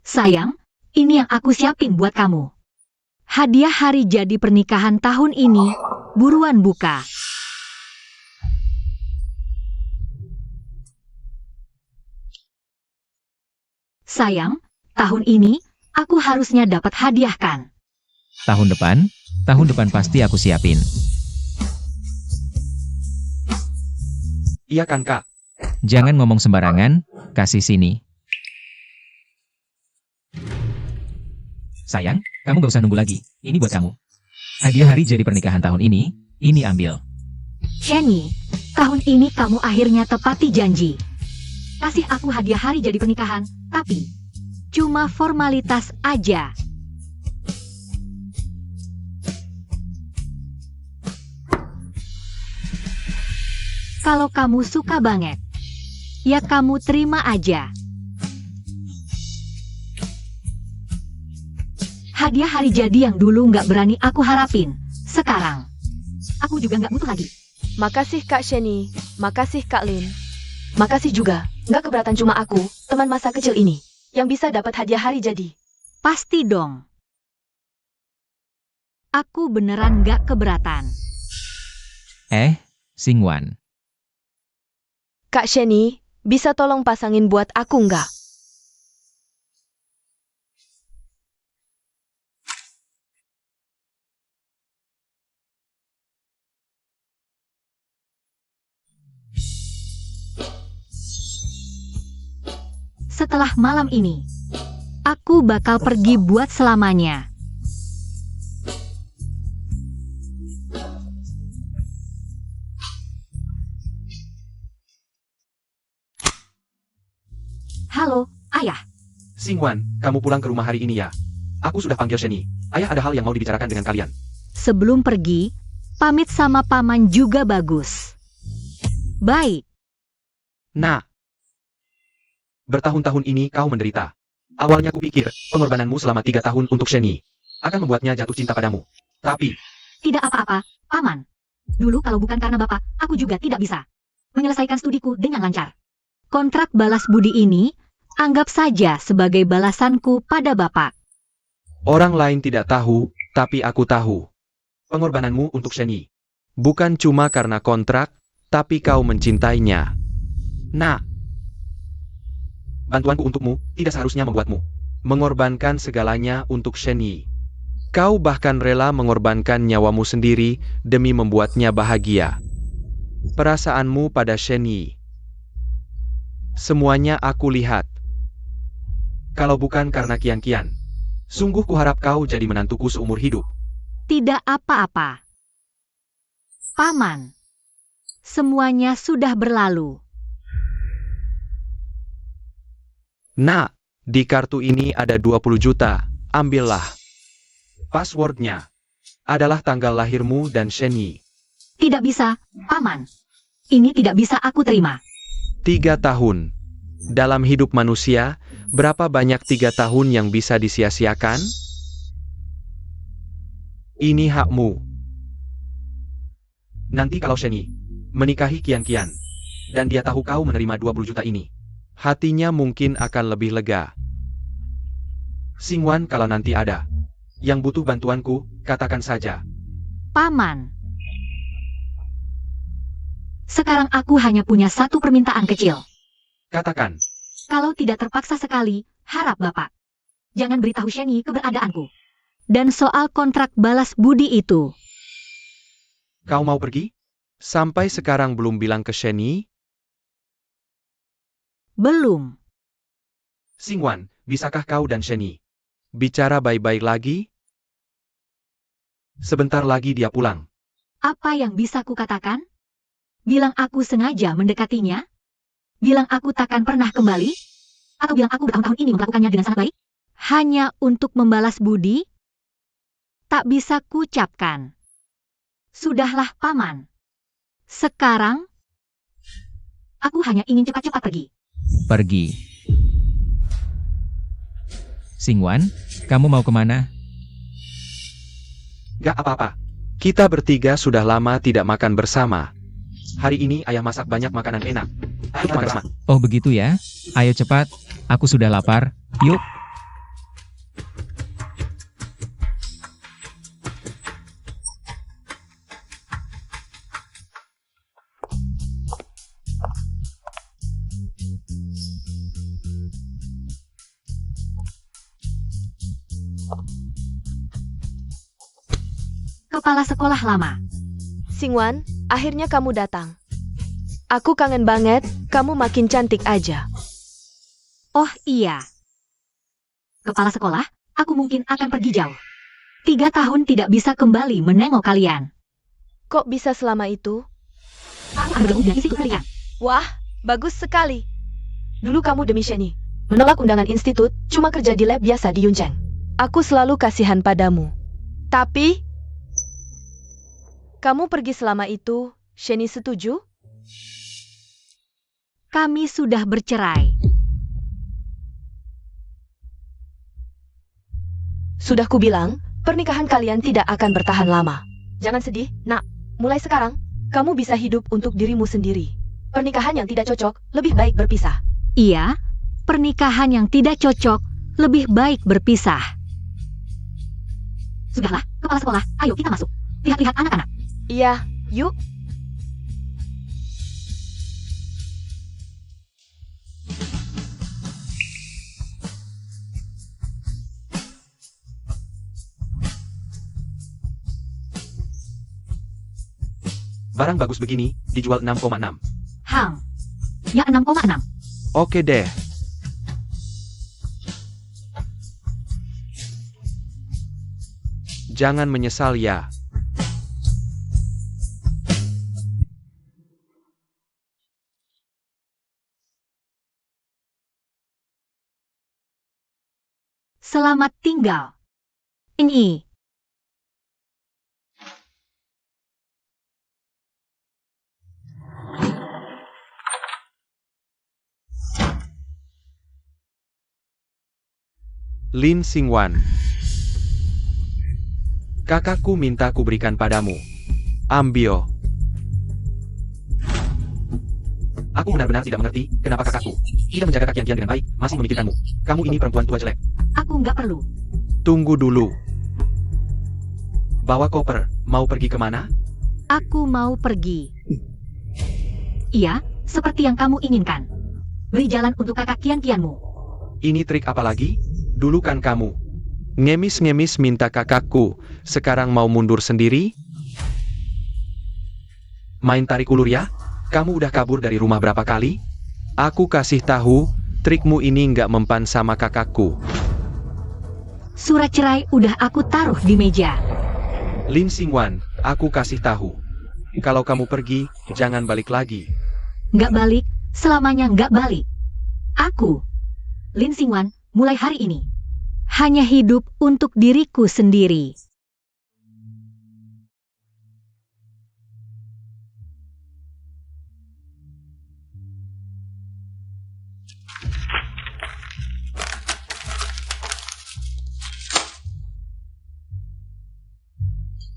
Sayang, ini yang aku siapin buat kamu. Hadiah hari jadi pernikahan tahun ini, buruan buka. Sayang, tahun ini, aku harusnya dapat hadiah kan? Tahun depan pasti aku siapin. Iya kan Kak? Jangan ngomong sembarangan, kasih sini. Sayang, kamu gak usah nunggu lagi. Ini buat kamu. Hadiah hari jadi pernikahan tahun ini ambil. Jenny, tahun ini kamu akhirnya tepati janji. Kasih aku hadiah hari jadi pernikahan, tapi cuma formalitas aja. Kalau kamu suka banget, ya kamu terima aja. Hadiah hari jadi yang dulu nggak berani aku harapin. Sekarang, aku juga nggak butuh lagi. Makasih Kak Sheni, makasih Kak Lin. Makasih juga, nggak keberatan cuma aku, teman masa kecil ini, yang bisa dapat hadiah hari jadi. Pasti dong. Aku beneran nggak keberatan. Xingwan. Kak Sheni, bisa tolong pasangin buat aku nggak? Setelah malam ini, aku bakal pergi buat selamanya. Halo, Ayah. Xingwan, kamu pulang ke rumah hari ini ya? Aku sudah panggil Sheni. Ayah ada hal yang mau dibicarakan dengan kalian. Sebelum pergi, pamit sama paman juga bagus. Baik. Nah, bertahun-tahun ini kau menderita. Awalnya kupikir, pengorbananmu selama 3 tahun untuk Sheni akan membuatnya jatuh cinta padamu. Tapi, Tidak apa-apa, Paman. Dulu kalau bukan karena Bapak, aku juga tidak bisa menyelesaikan studiku dengan lancar. kontrak balas budi ini, anggap saja sebagai balasanku pada Bapak. Orang lain tidak tahu, tapi aku tahu. Pengorbananmu untuk Sheni. Bukan cuma karena kontrak, tapi kau mencintainya. Nak, bantuanku untukmu tidak seharusnya membuatmu mengorbankan segalanya untuk Sheni. Kau bahkan rela mengorbankan nyawamu sendiri demi membuatnya bahagia. Perasaanmu pada Sheni. Semuanya aku lihat. Kalau bukan karena Kian-Kian, sungguh kuharap kau jadi menantuku seumur hidup. Tidak apa-apa. Paman, semuanya sudah berlalu. Nak, di kartu ini ada 20 juta, ambillah. Passwordnya adalah tanggal lahirmu dan Sheni. Tidak bisa, Paman. Ini tidak bisa aku terima. 3 tahun. Dalam hidup manusia, berapa banyak 3 tahun yang bisa disia-siakan? Ini hakmu. Nanti kalau Sheni menikahi Kian-Kian, dan dia tahu kau menerima 20 juta ini, hatinya mungkin akan lebih lega. Xingwan, kalau nanti ada yang butuh bantuanku, katakan saja. Paman. Sekarang aku hanya punya satu permintaan kecil. Katakan. Kalau tidak terpaksa sekali, harap Bapak jangan beritahu Sheni keberadaanku. Dan soal kontrak balas budi itu. Kau mau pergi? Sampai sekarang belum bilang ke Sheni? Belum. Xingwan, bisakah kau dan Sheni bicara baik-baik lagi? Sebentar lagi dia pulang. Apa yang bisa kukatakan? Bilang aku sengaja mendekatinya? Bilang aku takkan pernah kembali? Atau bilang aku bertahun-tahun ini melakukannya dengan sangat baik? Hanya untuk membalas budi? Tak bisa kucapkan. Sudahlah, Paman. Sekarang, aku hanya ingin cepat-cepat pergi. Pergi. Xingwan, kamu mau kemana? Gak apa-apa. Kita bertiga sudah lama tidak makan bersama. Hari ini ayah masak banyak makanan enak. Ayo kita makan bersama. Oh begitu ya? Ayo cepat, aku sudah lapar. Yuk. Kepala sekolah lama. Xingwan, akhirnya kamu datang. Aku kangen banget, kamu makin cantik aja. Oh iya. Kepala sekolah, aku mungkin akan pergi jauh. 3 tahun tidak bisa kembali menengok kalian. Kok bisa selama itu? Aku akan bergabung dengan institut kalian. Wah, bagus sekali. Dulu kamu demi Sheni menolak undangan institut, cuma kerja di lab biasa di Yuncheng. Aku selalu kasihan padamu. Tapi, kamu pergi selama itu, Sheni setuju? Kami sudah bercerai. Sudah kubilang, pernikahan kalian tidak akan bertahan lama. Jangan sedih, nak. Mulai sekarang, kamu bisa hidup untuk dirimu sendiri. Pernikahan yang tidak cocok, lebih baik berpisah. Iya, pernikahan yang tidak cocok, lebih baik berpisah. Sudahlah, kepala sekolah, ayo kita masuk. Lihat-lihat anak-anak. Iya, yuk. Barang bagus begini, dijual 6,6. Hang. Ya 6,6. Oke deh. Jangan menyesal ya. Selamat tinggal. Ini. Lin Xingwan. Kakakku minta ku berikan padamu. Ambil. Aku benar-benar tidak mengerti kenapa kakakku tidak menjaga Kak Kian Kian dengan baik, masih memikirkanmu. Kamu ini perempuan tua jelek. Aku nggak perlu. Tunggu dulu. Bawa koper, mau pergi kemana? Aku mau pergi. Iya, seperti yang kamu inginkan. Beri jalan untuk kakak Kian-Kianmu. Ini trik apa lagi? Dulu kan kamu ngemis-ngemis minta kakakku, sekarang mau mundur sendiri? Main tarik ulur ya? Kamu udah kabur dari rumah berapa kali? Aku kasih tahu, trikmu ini nggak mempan sama kakakku. Surat cerai udah aku taruh di meja. Lin Xingwan, aku kasih tahu. Kalau kamu pergi, jangan balik lagi. Nggak balik, selamanya nggak balik. Aku, Lin Xingwan, mulai hari ini hanya hidup untuk diriku sendiri.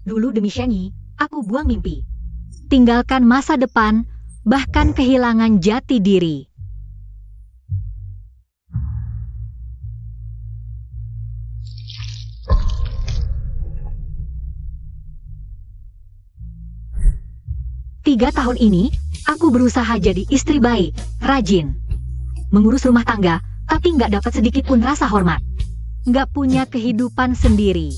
Dulu demi Shenyi, aku buang mimpi. Tinggalkan masa depan, bahkan kehilangan jati diri. Tiga tahun ini, aku berusaha jadi istri baik, rajin. Mengurus rumah tangga, tapi nggak dapat sedikit pun rasa hormat. Nggak punya kehidupan sendiri.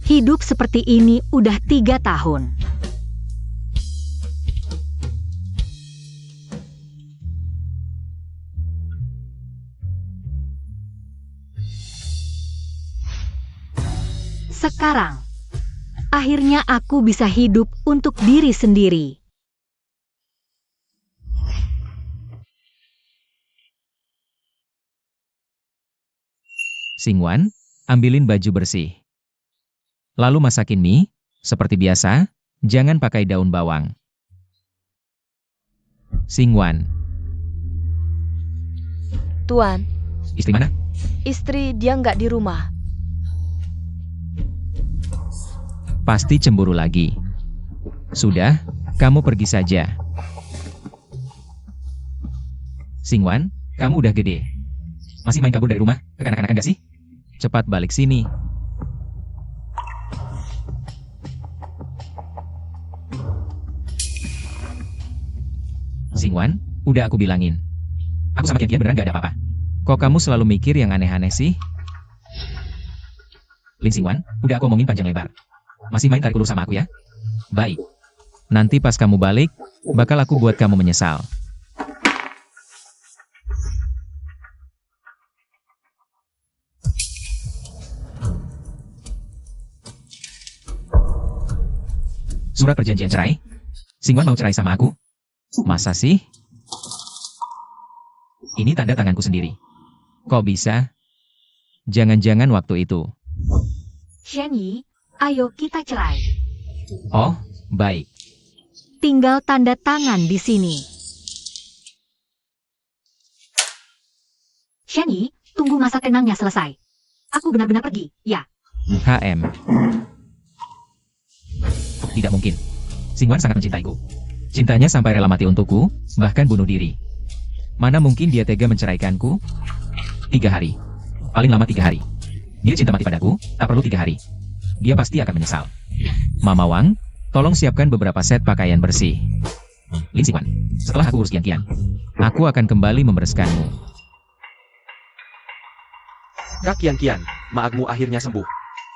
Hidup seperti ini udah 3 tahun. Sekarang, akhirnya aku bisa hidup untuk diri sendiri. Xingwan, ambilin baju bersih. Lalu masakin mie, seperti biasa, jangan pakai daun bawang. Xingwan, Tuan, istri mana? istri dia nggak di rumah. Pasti cemburu lagi. Sudah, kamu pergi saja. Xingwan, kamu udah gede. Masih main kabur dari rumah, ke kanak-kanakan gak sih? Cepat balik sini. Xingwan, udah aku bilangin. Aku sama Kian beneran gak ada apa-apa. Kok kamu selalu mikir yang aneh-aneh sih? Lin Xingwan, udah aku omongin panjang lebar. Masih main tarik ulur sama aku ya? Baik. Nanti pas kamu balik, bakal aku buat kamu menyesal. Surat perjanjian cerai? Xingwan mau cerai sama aku? Masa sih? Ini tanda tanganku sendiri. Kok bisa? Jangan-jangan waktu itu. Shenyi, ayo kita cerai. Oh, baik. Tinggal tanda tangan di sini. Shenyi, tunggu masa tenangnya selesai. Aku benar-benar pergi, ya. HM. Tidak mungkin. Xingwan sangat mencintaiku. Cintanya sampai rela mati untukku, bahkan bunuh diri. Mana mungkin dia tega menceraikanku? 3 hari. Paling lama 3 hari. Dia cinta mati padaku, tak perlu 3 hari. Dia pasti akan menyesal. Mama Wang, tolong siapkan beberapa set pakaian bersih. Lin Xingwan, setelah aku urus Kian-Kian, aku akan kembali membereskanmu. Kak Kian Kian, maagmu akhirnya sembuh.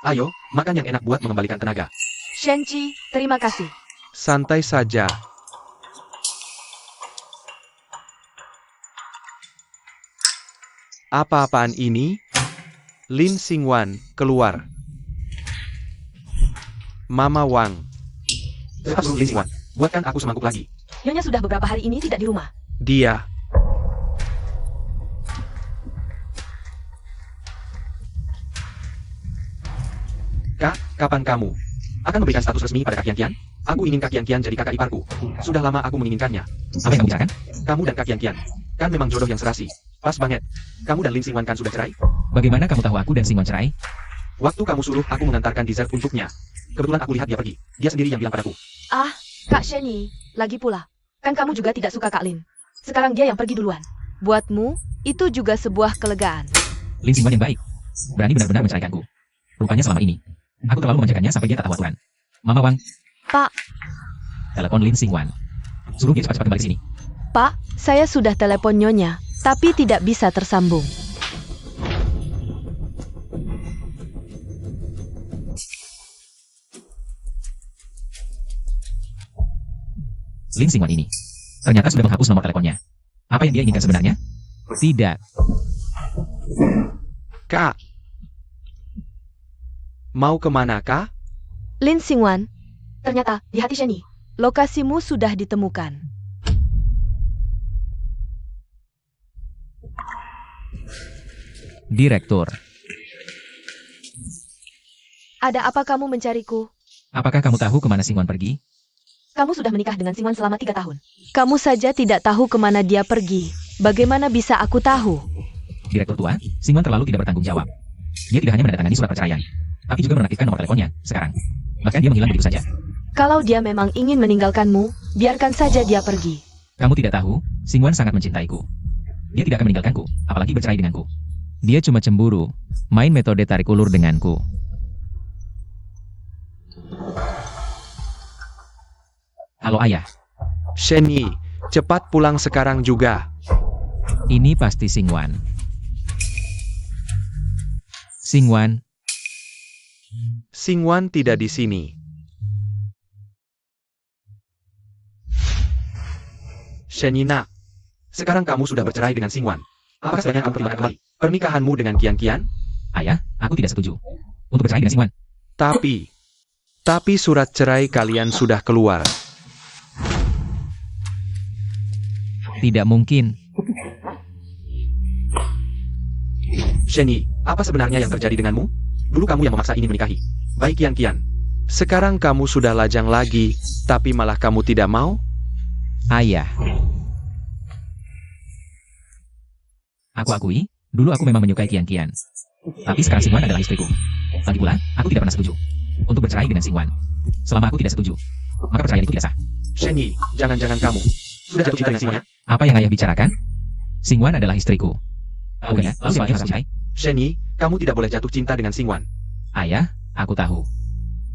Ayo, makan yang enak buat mengembalikan tenaga. Shenji, terima kasih. Santai saja. Apa-apaan ini? Lin Xingwan, keluar. Mama Wang. Cepat suruh Lin Xingwan, buatkan aku semangkuk lagi. Nyonya sudah beberapa hari ini tidak di rumah. Dia. Kak, kapan kamu akan memberikan status resmi pada Kak Kian Kian? Aku ingin Kak Kian Kian jadi kakak iparku. Sudah lama aku menginginkannya. Apa yang kamu bicarakan? Kamu dan Kak Kian Kian kan memang jodoh yang serasi. Pas banget. Kamu dan Lin Xingwan kan sudah cerai? Bagaimana kamu tahu aku dan Xingwan cerai? Waktu kamu suruh aku mengantarkan dessert untuknya. Kebetulan aku lihat dia pergi. Dia sendiri yang bilang padaku. Ah, Kak Sheni, lagi pula, kan kamu juga tidak suka Kak Lin. Sekarang dia yang pergi duluan. Buatmu, itu juga sebuah kelegaan. Lin Xingwan yang baik. Berani benar-benar menceraikanku. Rupanya selama ini, aku terlalu memanjakannya sampai dia tak tahu aturan. Mama Wang. Pak. Telepon Lin Xingwan. Suruh dia cepat-cepat kembali sini. Pak, saya sudah telepon Nyonya, tapi tidak bisa tersambung. Lin Xingwan ini ternyata sudah menghapus nomor teleponnya. Apa yang dia inginkan sebenarnya? Tidak. Kak. Mau kemana, Kak? Lin Xingwan, ternyata di hati Sheni, lokasimu sudah ditemukan. Direktur. Ada apa kamu mencariku? Apakah kamu tahu kemana Xingwan pergi? Kamu sudah menikah dengan Xingwan selama 3 tahun. Kamu saja tidak tahu kemana dia pergi. Bagaimana bisa aku tahu? Direktur tua, Xingwan terlalu tidak bertanggung jawab. Dia tidak hanya menandatangani surat perceraian, tapi juga menonaktifkan nomor teleponnya sekarang. Bahkan dia menghilang begitu saja. Kalau dia memang ingin meninggalkanmu, biarkan saja dia pergi. Kamu tidak tahu, Xingwan sangat mencintaiku. Dia tidak akan meninggalkanku, apalagi bercerai denganku. Dia cuma cemburu, main metode tarik ulur denganku. Halo ayah, Sheni, cepat pulang sekarang juga. ini pasti Xingwan. Xingwan, Xingwan tidak di sini. Sheni nak, sekarang kamu sudah bercerai dengan Xingwan. Apakah sebaiknya kamu pertimbangkan kembali pernikahanmu dengan Qian? ayah, aku tidak setuju untuk bercerai dengan Xingwan. Tapi surat cerai kalian sudah keluar. Tidak mungkin. Sheni, apa sebenarnya yang terjadi denganmu? Dulu kamu yang memaksa ingin menikahi baik Qian. Sekarang kamu sudah lajang lagi, tapi malah kamu tidak mau? Ayah. Aku akui, dulu aku memang menyukai Qian. Tapi sekarang Xingwan adalah istriku. Lagi pula, aku tidak pernah setuju untuk bercerai dengan Xingwan. Selama aku tidak setuju, maka perceraian itu tidak sah. Sheni, jangan-jangan kamu sudah jatuh cinta dengan Xingwan? Apa yang ayah bicarakan? Xingwan adalah istriku. Bukannya, lalu siapa yang harus mencerai? Sheni, kamu tidak boleh jatuh cinta dengan Xingwan. Ayah, aku tahu.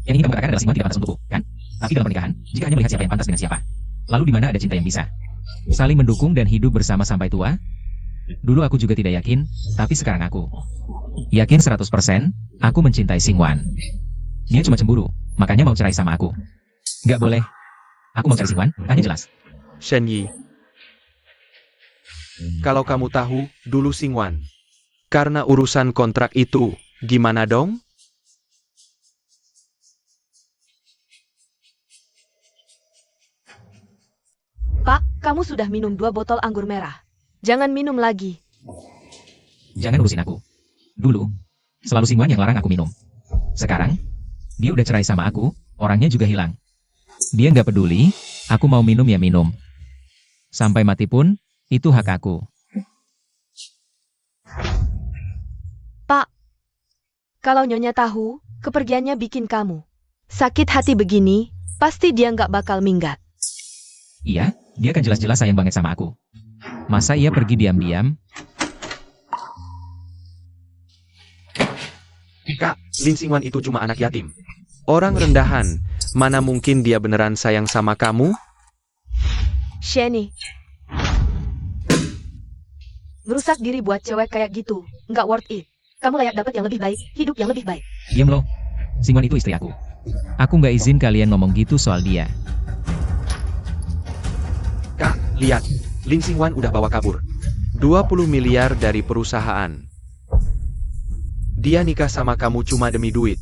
Yang ingin kamu katakan adalah Xingwan tidak pantas untukku, kan? Tapi dalam pernikahan, jika hanya melihat siapa yang pantas dengan siapa, lalu di mana ada cinta yang bisa saling mendukung dan hidup bersama sampai tua? Dulu aku juga tidak yakin, tapi sekarang aku yakin 100% aku mencintai Xingwan. Dia cuma cemburu, makanya mau cerai sama aku. Gak boleh. Aku mau cari Xingwan, hanya jelas. Sheni, kalau kamu tahu, dulu Xingwan. Karena urusan kontrak itu, gimana dong? Pak, kamu sudah minum 2 botol anggur merah. Jangan minum lagi. Jangan urusin aku. Dulu, selalu Xingwan yang larang aku minum. Sekarang, dia udah cerai sama aku, orangnya juga hilang. Dia nggak peduli, aku mau minum ya minum. Sampai mati pun, itu hak aku. Pak, kalau Nyonya tahu, kepergiannya bikin kamu sakit hati begini, pasti dia nggak bakal minggat. Iya, dia kan jelas-jelas sayang banget sama aku. Masa ia pergi diam-diam? Kak, Lin Xingwan itu cuma anak yatim. Orang rendahan, mana mungkin dia beneran sayang sama kamu? Sheni, merusak diri buat cewek kayak gitu, nggak worth it. Kamu layak dapat yang lebih baik, hidup yang lebih baik. Diam lo. Xingwan itu istri aku. Aku nggak izin kalian ngomong gitu soal dia. Kak, lihat, Lin Xingwan udah bawa kabur 20 miliar dari perusahaan. Dia nikah sama kamu cuma demi duit.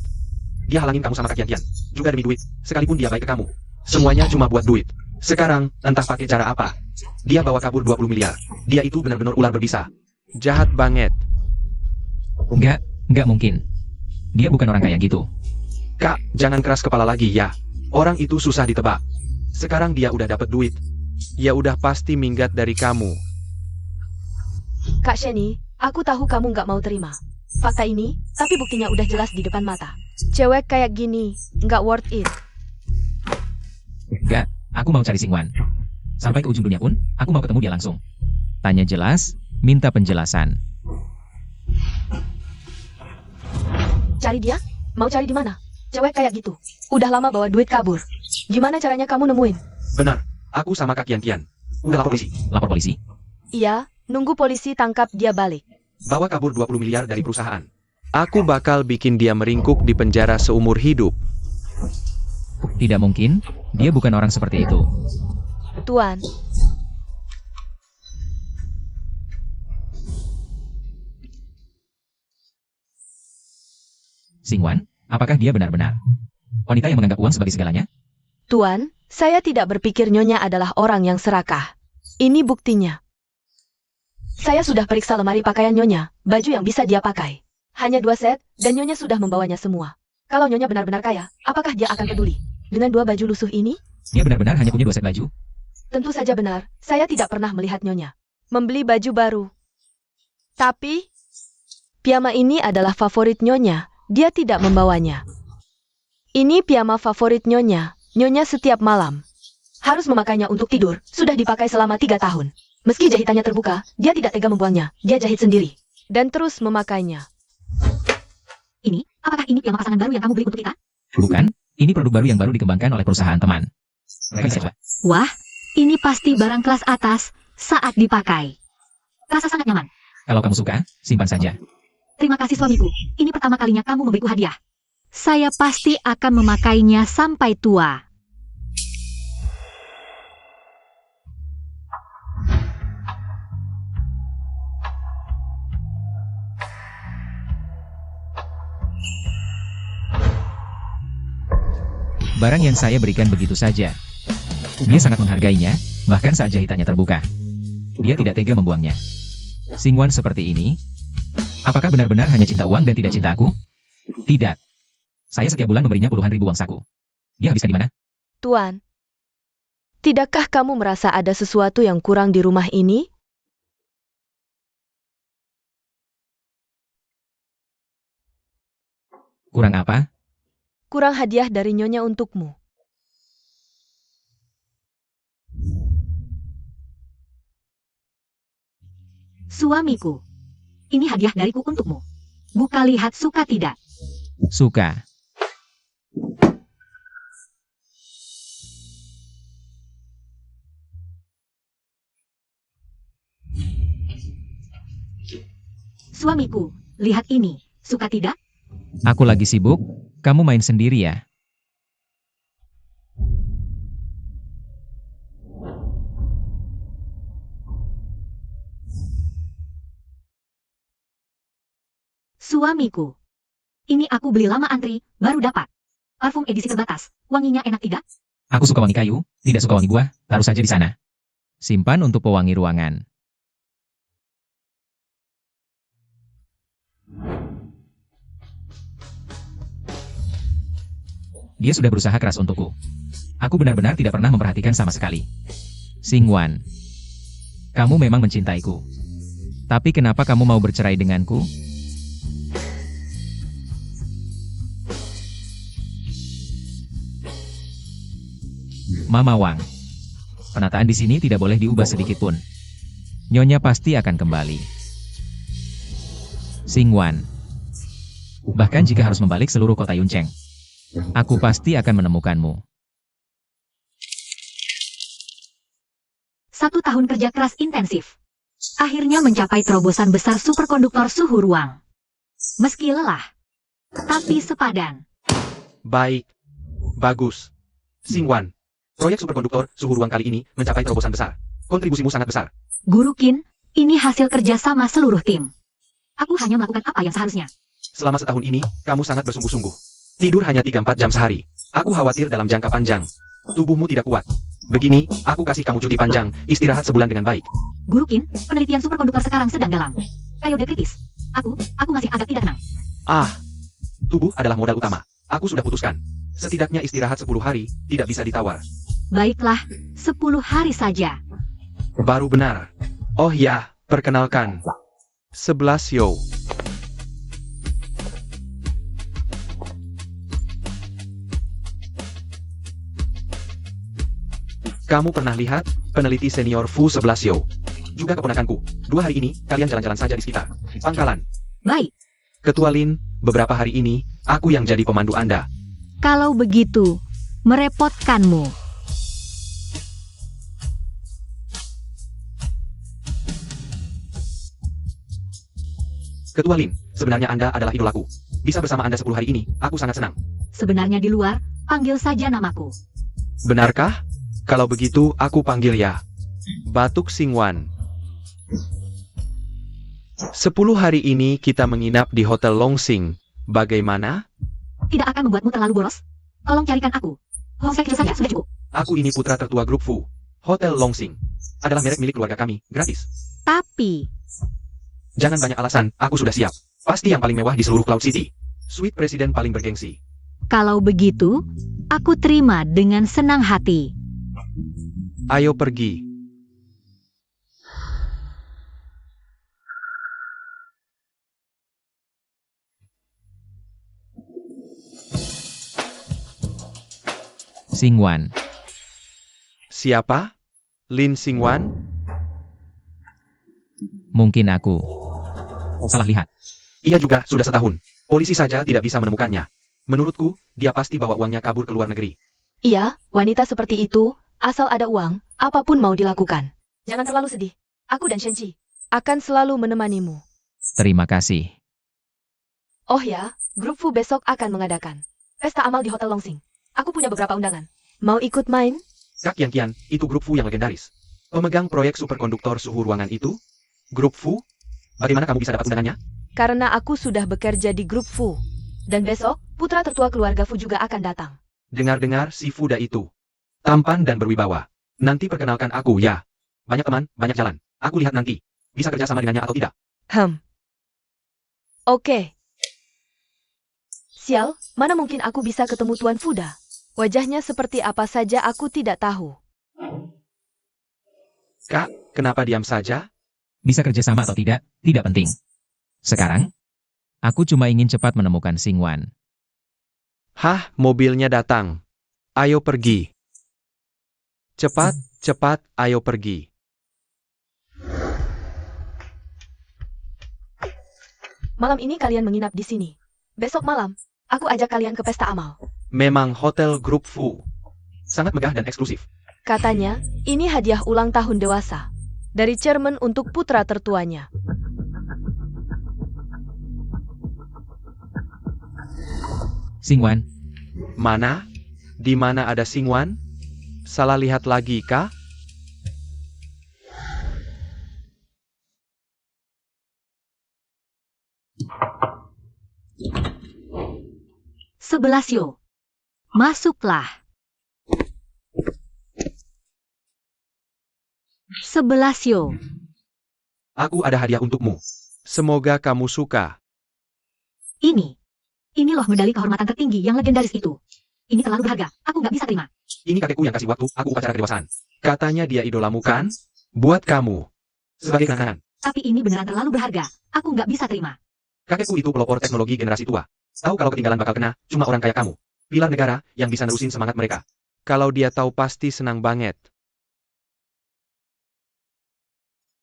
Dia halangin kamu sama Kak Qian, juga demi duit. Sekalipun dia baik ke kamu, semuanya cuma buat duit. Sekarang, entah pakai cara apa, dia bawa kabur 20 miliar. Dia itu benar-benar ular berbisa. Jahat banget. Nggak mungkin. Dia bukan orang kayak gitu. Kak, jangan keras kepala lagi ya. Orang itu susah ditebak. Sekarang dia udah dapat duit. Ya udah pasti minggat dari kamu. Kak Sheni, aku tahu kamu nggak mau terima fakta ini, tapi buktinya udah jelas di depan mata. Cewek kayak gini, nggak worth it. Aku mau cari Xingwan. Sampai ke ujung dunia pun, aku mau ketemu dia langsung. Tanya jelas, minta penjelasan. Cari dia? Mau cari di mana? Cewek kayak gitu. Udah lama bawa duit kabur. Gimana caranya kamu nemuin? Benar, aku sama Kak Kian. Udah lapor polisi. Lapor polisi. Iya, nunggu polisi tangkap dia balik. Bawa kabur 20 miliar dari perusahaan. Aku bakal bikin dia meringkuk di penjara seumur hidup. Tidak mungkin, dia bukan orang seperti itu. Tuan, Xingwan, apakah dia benar-benar wanita yang menganggap uang sebagai segalanya? Tuan, saya tidak berpikir Nyonya adalah orang yang serakah. Ini buktinya. Saya sudah periksa lemari pakaian Nyonya, baju yang bisa dia pakai. Hanya 2 set, dan Nyonya sudah membawanya semua. Kalau Nyonya benar-benar kaya, apakah dia akan peduli? Dengan 2 baju lusuh ini? Dia benar-benar hanya punya 2 set baju? Tentu saja benar, saya tidak pernah melihat Nyonya membeli baju baru. Tapi, piyama ini adalah favorit Nyonya, dia tidak membawanya. Ini piyama favorit Nyonya, Nyonya setiap malam harus memakainya untuk tidur, sudah dipakai selama 3 tahun. Meski jahitannya terbuka, dia tidak tega membuangnya, dia jahit sendiri. Dan terus memakainya. Ini, apakah ini piyama pasangan baru yang kamu beli untuk kita? Bukan, ini produk baru yang baru dikembangkan oleh perusahaan teman. Mereka bisa coba. Wah, ini pasti barang kelas atas saat dipakai. Rasa sangat nyaman. Kalau kamu suka, simpan saja. Terima kasih suamiku. Ini pertama kalinya kamu memberiku hadiah. Saya pasti akan memakainya sampai tua. Barang yang saya berikan begitu saja. Dia sangat menghargainya, bahkan saat jahitannya terbuka. Dia tidak tega membuangnya. Xingwan seperti ini. Apakah benar-benar hanya cinta uang dan tidak cinta aku? Tidak. Saya setiap bulan memberinya puluhan ribu uang saku. Dia habiskan di mana? Tuan, tidakkah kamu merasa ada sesuatu yang kurang di rumah ini? Kurang apa? Kurang hadiah dari Nyonya untukmu. Suamiku, ini hadiah dariku untukmu. Buka lihat suka tidak. Suka. Suamiku, lihat ini. Suka tidak? Aku lagi sibuk, kamu main sendiri ya? Suamiku, ini aku beli lama antri, baru dapat. Parfum edisi terbatas, wanginya enak tidak? Aku suka wangi kayu, tidak suka wangi buah, taruh saja di sana. Simpan untuk pewangi ruangan. Dia sudah berusaha keras untukku. Aku benar-benar tidak pernah memperhatikan sama sekali. Xingwan, kamu memang mencintaiku. Tapi kenapa kamu mau bercerai denganku? Mama Wang, penataan di sini tidak boleh diubah sedikit pun. Nyonya pasti akan kembali. Xingwan, bahkan jika harus membalik seluruh kota Yuncheng, aku pasti akan menemukanmu. 1 tahun kerja keras intensif. Akhirnya mencapai terobosan besar superkonduktor suhu ruang. Meski lelah, tapi sepadan. Baik. Bagus. Xingwan, proyek superkonduktor suhu ruang kali ini mencapai terobosan besar. Kontribusimu sangat besar. Guru Qin, ini hasil kerja sama seluruh tim. Aku hanya melakukan apa yang seharusnya. Selama setahun ini, kamu sangat bersungguh-sungguh. Tidur hanya 3-4 jam sehari. Aku khawatir dalam jangka panjang tubuhmu tidak kuat. Begini, aku kasih kamu cuti panjang, istirahat sebulan dengan baik. Guru Qin, penelitian superkonduktor sekarang sedang dalam periode kritis. Aku masih agak tidak tenang. Tubuh adalah modal utama. Aku sudah putuskan. Setidaknya istirahat 10 hari, tidak bisa ditawar. Baiklah, 10 hari saja. Baru benar. Oh ya, perkenalkan. 11 Yo. Kamu pernah lihat peneliti senior Fu 11 Yo? Juga keponakanku. 2 hari ini, kalian jalan-jalan saja di sekitar pangkalan. Baik, Ketua Lin, beberapa hari ini, aku yang jadi pemandu Anda. kalau begitu, merepotkanmu. Ketua Lin, sebenarnya Anda adalah idolaku. Bisa bersama Anda 10 hari ini, aku sangat senang. Sebenarnya di luar, panggil saja namaku. Benarkah? Kalau begitu, aku panggil ya. Batuk Singwan. 10 hari ini kita menginap di Hotel Longsing. Bagaimana? Tidak akan membuatmu terlalu boros. Tolong carikan aku. Homestay saja sudah cukup. Aku ini putra tertua grup Fu. Hotel Longsing adalah merek milik keluarga kami, gratis. Tapi, Jangan banyak alasan, aku sudah siap. Pasti yang paling mewah di seluruh Cloud City. Suite presiden paling bergengsi. kalau begitu, aku terima dengan senang hati. Ayo pergi. Singwan. Siapa? Lin Singwan? Mungkin aku salah lihat. Ia juga sudah setahun. Polisi saja tidak bisa menemukannya. Menurutku, dia pasti bawa uangnya kabur ke luar negeri. Iya, wanita seperti itu, asal ada uang, apapun mau dilakukan. Jangan terlalu sedih. Aku dan Shenji akan selalu menemanimu. Terima kasih. Oh ya, grup Fu besok akan mengadakan pesta amal di Hotel Longsing. Aku punya beberapa undangan. Mau ikut main? Kak Kian, itu grup Fu yang legendaris. Pemegang proyek superkonduktor suhu ruangan itu? Grup Fu? Bagaimana kamu bisa dapat undangannya? Karena aku sudah bekerja di grup Fu. Dan besok, putra tertua keluarga Fu juga akan datang. Dengar-dengar si Fuda itu tampan dan berwibawa. Nanti perkenalkan aku ya. Banyak teman, banyak jalan. Aku lihat nanti. Bisa kerja sama dengannya atau tidak. Oke. Sial, mana mungkin aku bisa ketemu Tuan Fuda? Wajahnya seperti apa saja aku tidak tahu. Kak, kenapa diam saja? Bisa kerja sama atau tidak penting. Sekarang, aku cuma ingin cepat menemukan Singwan. Hah, mobilnya datang. Ayo pergi. Cepat, cepat, ayo pergi. Malam ini kalian menginap di sini. Besok malam, aku ajak kalian ke pesta amal. Memang hotel grup Fu. Sangat megah dan eksklusif. Katanya, ini hadiah ulang tahun dewasa. Dari chairman untuk putra tertuanya. Singwan, Mana? Di mana ada Singwan? Salah lihat lagi kah? Yo. Masuklah. 11 Yo. Aku ada hadiah untukmu. Semoga kamu suka. Ini loh medali kehormatan tertinggi yang legendaris itu. Ini terlalu berharga, aku nggak bisa terima. Ini kakekku yang kasih waktu aku upacara kedewasaan. Katanya dia idolamu kan? Buat kamu. Sebagai kenangan. Tapi ini beneran terlalu berharga, aku nggak bisa terima. Kakekku itu pelopor teknologi generasi tua. Tahu kalau ketinggalan bakal kena, cuma orang kayak kamu. Pilar negara yang bisa nerusin semangat mereka. Kalau dia tahu pasti senang banget.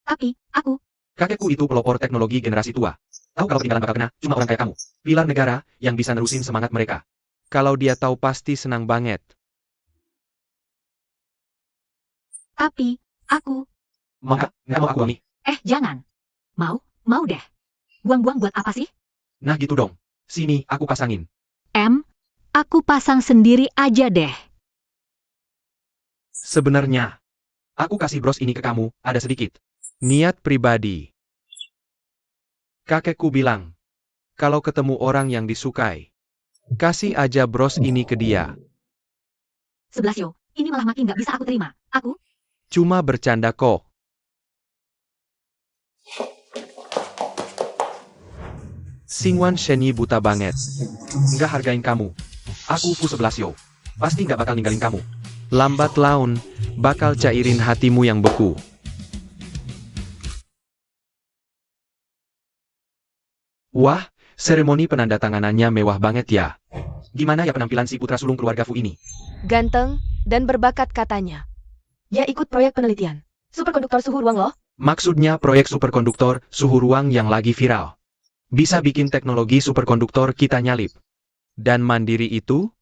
Tapi, aku, Kakekku itu pelopor teknologi generasi tua. Tahu kalau ketinggalan bakal kena, cuma orang kayak kamu. Pilar negara yang bisa nerusin semangat mereka. Kalau dia tahu pasti senang banget. tapi, aku, Maka, nggak mau aku wangi. jangan. Mau deh. Buang-buang buat apa sih? Nah gitu dong. Sini, aku pasangin. Aku pasang sendiri aja deh. Sebenarnya, aku kasih bros ini ke kamu, ada sedikit niat pribadi. Kakekku bilang, kalau ketemu orang yang disukai, kasih aja bros ini ke dia. 11 Yo, ini malah makin nggak bisa aku terima. Aku, Cuma bercanda kok. Singwan Shenyi buta banget. Nggak hargain kamu. Aku Fu 11 Yo. Pasti nggak bakal ninggalin kamu. Lambat laun, bakal cairin hatimu yang beku. Wah, seremoni penandatanganannya mewah banget ya. Gimana ya penampilan si putra sulung keluarga Fu ini? Ganteng dan berbakat katanya. Dia ikut proyek penelitian. Superkonduktor suhu ruang loh. Maksudnya proyek superkonduktor suhu ruang yang lagi viral. Bisa bikin teknologi superkonduktor kita nyalip. Dan mandiri itu?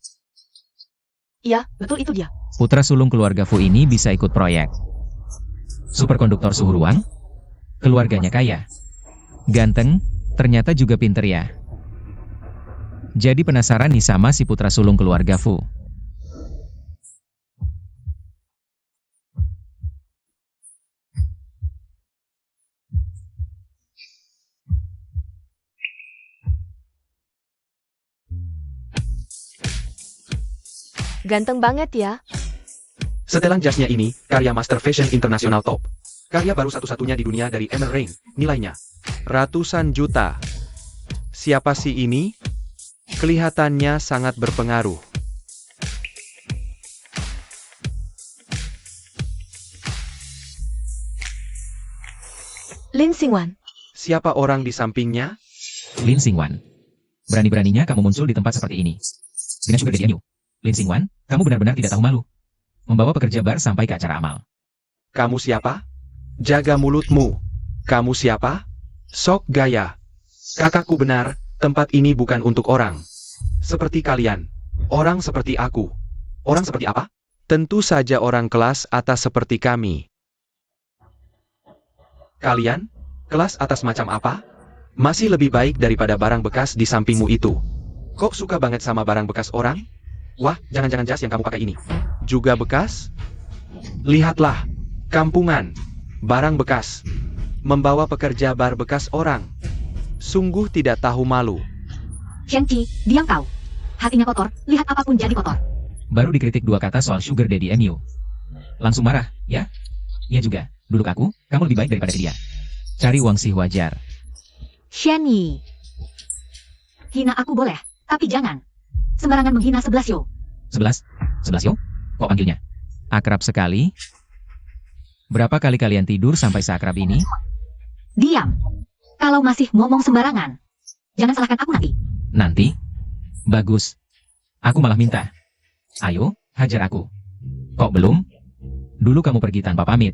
Iya, betul itu dia. Putra sulung keluarga Fu ini bisa ikut proyek. Superkonduktor suhu ruang? Keluarganya kaya. Ganteng, ternyata juga pinter ya. Jadi penasaran nih sama si putra sulung keluarga Fu. Ganteng banget ya. Setelan jasnya ini, karya Master Fashion Internasional Top. Karya baru satu-satunya di dunia dari Emerald Rain, nilainya ratusan juta. Siapa sih ini? Kelihatannya sangat berpengaruh. Lin Xingwan. Siapa orang di sampingnya? Lin Xingwan. Berani-beraninya kamu muncul di tempat seperti ini. Dengan sugar daddy Yu. Lin Xingwan, kamu benar-benar tidak tahu malu. Membawa pekerja bar sampai ke acara amal. Kamu siapa? Jaga mulutmu. Kamu siapa? Sok gaya. Kakakku benar, tempat ini bukan untuk orang seperti kalian. Orang seperti aku. Orang seperti apa? Tentu saja orang kelas atas seperti kami. Kalian? Kelas atas macam apa? Masih lebih baik daripada barang bekas di sampingmu itu. Kok suka banget sama barang bekas orang? Wah, jangan-jangan jas yang kamu pakai ini juga bekas? Lihatlah, kampungan, barang bekas, membawa pekerja bar bekas orang. Sungguh tidak tahu malu. Shenqi, diam kau. Hatinya kotor, lihat apapun jadi kotor. Baru dikritik 2 kata soal sugar daddy MU. Langsung marah, ya? Iya juga, duduk aku, kamu lebih baik daripada dia. Cari uang sih wajar. Shenyi. Hina aku boleh, tapi jangan sembarangan menghina 11 Yo. 11? 11 Yo? Kok panggilnya? Akrab sekali. Berapa kali kalian tidur sampai seakrab ini? Diam. Kalau masih ngomong sembarangan, jangan salahkan aku nanti. Nanti? Bagus. Aku malah minta. Ayo, hajar aku. Kok belum? Dulu kamu pergi tanpa pamit.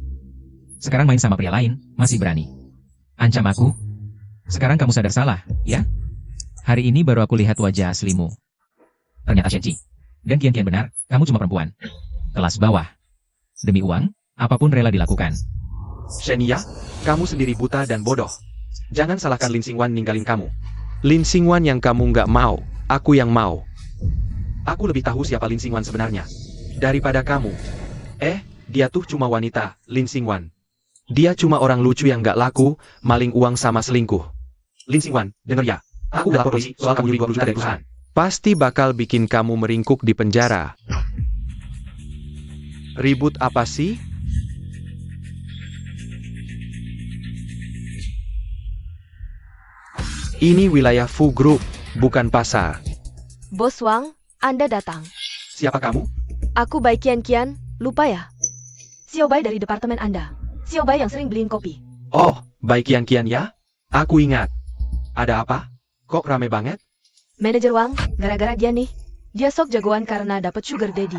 Sekarang main sama pria lain, masih berani. Ancam aku. Sekarang kamu sadar salah, ya? Hari ini baru aku lihat wajah aslimu. Ternyata Shenqi. Dan kian-kian benar, kamu cuma perempuan. Kelas bawah. Demi uang, apapun rela dilakukan. Shenia, kamu sendiri buta dan bodoh. Jangan salahkan Lin Xingwan ninggalin kamu. Lin Xingwan yang kamu nggak mau, aku yang mau. Aku lebih tahu siapa Lin Xingwan sebenarnya daripada kamu. Dia tuh cuma wanita, Lin Xingwan. Dia cuma orang lucu yang nggak laku, maling uang sama selingkuh. Lin Xingwan, denger ya. Aku udah lapor polisi soal kamu nyuri 20 juta dari perusahaan. Pasti bakal bikin kamu meringkuk di penjara. Ribut apa sih? Ini wilayah Fu Group, bukan pasar. Bos Wang, Anda datang. Siapa kamu? Aku Bai Kian, lupa ya? Xiao Bai dari departemen Anda. Xiao Bai yang sering beliin kopi. Oh, baik Kian ya? Aku ingat. Ada apa? Kok rame banget? Manajer Wang, gara-gara dia nih. Dia sok jagoan karena dapat sugar daddy.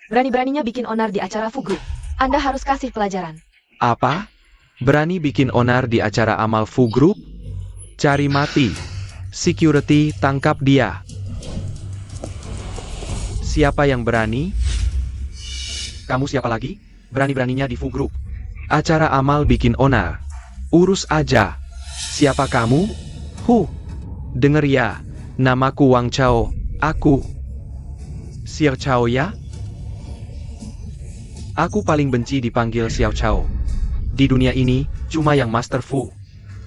Berani-beraninya bikin onar di acara Fu Group. Anda harus kasih pelajaran. Apa? Berani bikin onar di acara amal Fu Group? Cari mati. Security, tangkap dia. Siapa yang berani? Kamu siapa lagi? Berani-beraninya di Fu Group. Acara amal bikin onar. Urus aja. Siapa kamu? Denger ya. Namaku Wang Chao. Aku Xiao Chao ya? Aku paling benci dipanggil Xiao Chao. Di dunia ini, cuma yang Master Fu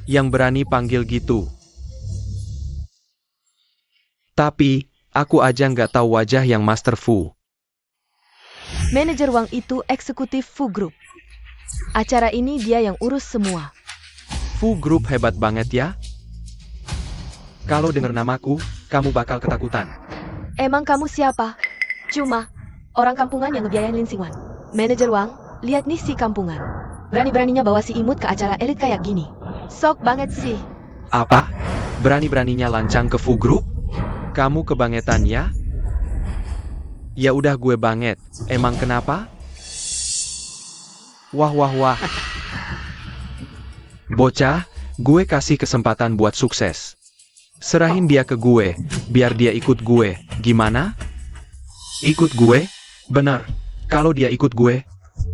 yang berani panggil gitu. Tapi, aku aja nggak tahu wajah yang Master Fu. Manajer Wang itu eksekutif Fu Group. Acara ini dia yang urus semua. Fu Group hebat banget ya. Kalau denger namaku, kamu bakal ketakutan. Emang kamu siapa? Cuma orang kampungan yang ngebiayain Lin Xingwan. Manajer Wang, lihat nih si kampungan. Berani-beraninya bawa si imut ke acara elit kayak gini. Sok banget sih. Apa? Berani-beraninya lancang ke Fu Group? Kamu kebangetan ya? Ya udah gue banget. Emang kenapa? Wah wah wah. Bocah, gue kasih kesempatan buat sukses. Serahin dia ke gue, biar dia ikut gue. Gimana? Ikut gue? Benar. Kalau dia ikut gue,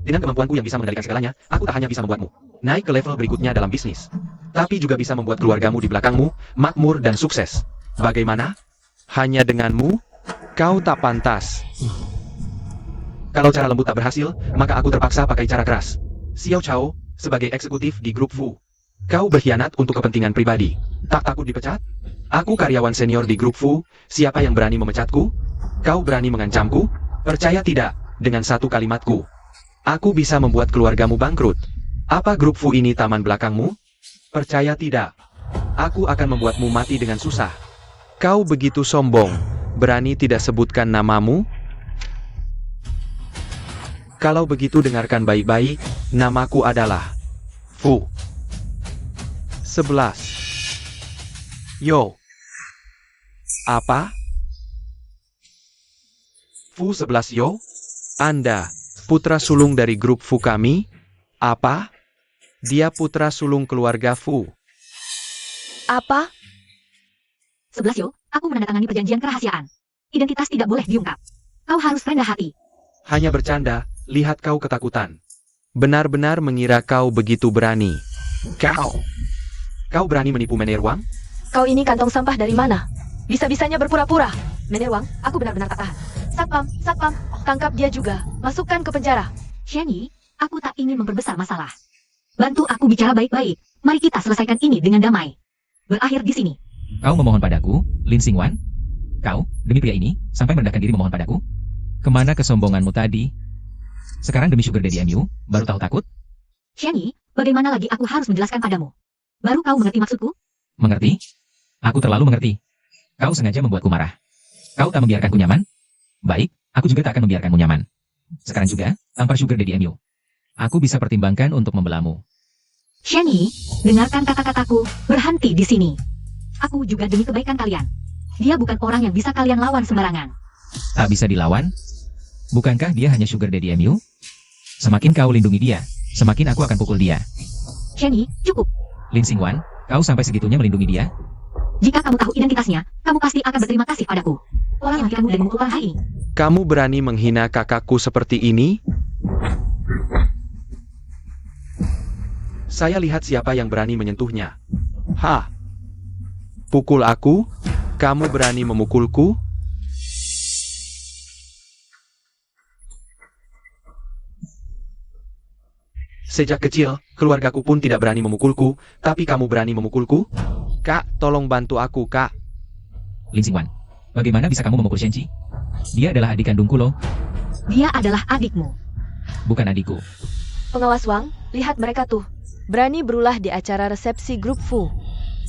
dengan kemampuanku yang bisa mengendalikan segalanya, aku tak hanya bisa membuatmu naik ke level berikutnya dalam bisnis, tapi juga bisa membuat keluargamu di belakangmu makmur dan sukses. Bagaimana? Hanya denganmu? Kau tak pantas. Kalau cara lembut tak berhasil, maka aku terpaksa pakai cara keras. Xiao Chao, sebagai eksekutif di grup Fu, kau berkhianat untuk kepentingan pribadi. Tak takut dipecat? Aku karyawan senior di grup Fu, siapa yang berani memecatku? Kau berani mengancamku? Percaya tidak, dengan satu kalimatku. Aku bisa membuat keluargamu bangkrut. Apa grup Fu ini taman belakangmu? Percaya tidak? Aku akan membuatmu mati dengan susah. Kau begitu sombong, berani tidak sebutkan namamu? Kalau begitu dengarkan baik-baik, namaku adalah Fu 11. Yo. Apa? Fu 11 Yo? Anda, putra sulung dari grup Fu kami? Apa? Dia putra sulung keluarga Fu. Apa? 11 Yo, aku menandatangani perjanjian kerahasiaan. Identitas tidak boleh diungkap. Kau harus rendah hati. Hanya bercanda, lihat kau ketakutan. Benar-benar mengira kau begitu berani. Kau berani menipu Mener Wang? Kau ini kantong sampah dari mana? Bisa-bisanya berpura-pura. Mener Wang, aku benar-benar tak tahan. Satpam, tangkap dia juga. Masukkan ke penjara. Shani, aku tak ingin memperbesar masalah. Bantu aku bicara baik-baik. Mari kita selesaikan ini dengan damai. Berakhir di sini. Kau memohon padaku, Lin Xingwan? Kau, demi pria ini, sampai merendahkan diri memohon padaku? Kemana kesombonganmu tadi? Sekarang demi Sugar Daddy MU, baru tahu takut? Shani, bagaimana lagi aku harus menjelaskan padamu? Baru kau mengerti maksudku? Mengerti? Aku terlalu mengerti. Kau sengaja membuatku marah. Kau tak membiarkanku nyaman? Baik, aku juga tak akan membiarkanmu nyaman. Sekarang juga, tampar Sugar Daddy MU. Aku bisa pertimbangkan untuk membelamu. Shani, dengarkan kata-kataku, berhenti di sini. Aku juga demi kebaikan kalian. Dia bukan orang yang bisa kalian lawan sembarangan. Tak bisa dilawan? Bukankah dia hanya Sugar Daddy MU? Semakin kau lindungi dia, semakin aku akan pukul dia. Shani, cukup. Lin Xingwan, kau sampai segitunya melindungi dia? Jika kamu tahu identitasnya, kamu pasti akan berterima kasih padaku. Orang yang melahirkanmu dan memukul orang ini. Kamu berani menghina kakakku seperti ini? Saya lihat siapa yang berani menyentuhnya. Hah? Pukul aku? Kamu berani memukulku? Sejak kecil, keluargaku pun tidak berani memukulku, tapi kamu berani memukulku? Kak, tolong bantu aku, Kak. Lin Xingwan, bagaimana bisa kamu memukul Shenji? Dia adalah adik kandungku loh, Dia adalah adikmu. bukan adikku. Pengawas Wang, lihat mereka tuh. Berani berulah di acara resepsi grup Fu.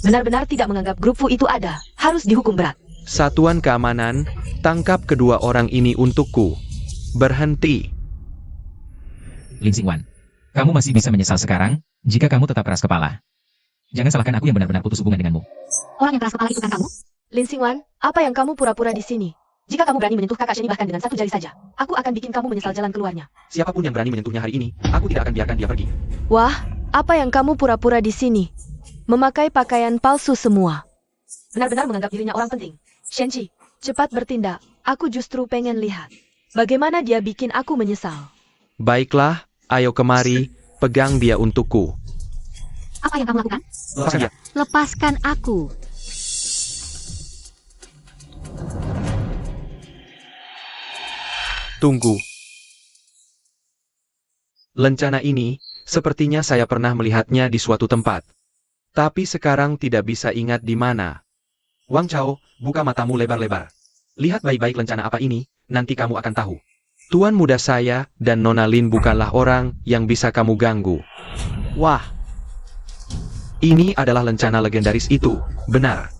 Benar-benar tidak menganggap grup Fu itu ada. Harus dihukum berat. Satuan keamanan, tangkap kedua orang ini untukku. Berhenti. Lin Xingwan, kamu masih bisa menyesal sekarang, jika kamu tetap keras kepala. Jangan salahkan aku yang benar-benar putus hubungan denganmu. Orang yang keras kepala itu kan kamu? Lin Xingwan, apa yang kamu pura-pura di sini? Jika kamu berani menyentuh kakak Sheni bahkan dengan satu jari saja, aku akan bikin kamu menyesal jalan keluarnya. Siapapun yang berani menyentuhnya hari ini, aku tidak akan biarkan dia pergi. Wah, apa yang kamu pura-pura di sini? Memakai pakaian palsu semua. Benar-benar menganggap dirinya orang penting. Shenji, cepat bertindak. Aku justru pengen lihat. Bagaimana dia bikin aku menyesal. Baiklah, ayo kemari, pegang dia untukku. Apa yang kamu lakukan? Lepaskan dia. Lepaskan aku. Tunggu. Lencana ini, sepertinya saya pernah melihatnya di suatu tempat. Tapi sekarang tidak bisa ingat di mana. Wang Chao, buka matamu lebar-lebar. Lihat baik-baik lencana apa ini, nanti kamu akan tahu. Tuan muda saya dan Nona Lin bukanlah orang yang bisa kamu ganggu. Wah. Ini adalah lencana legendaris itu, benar.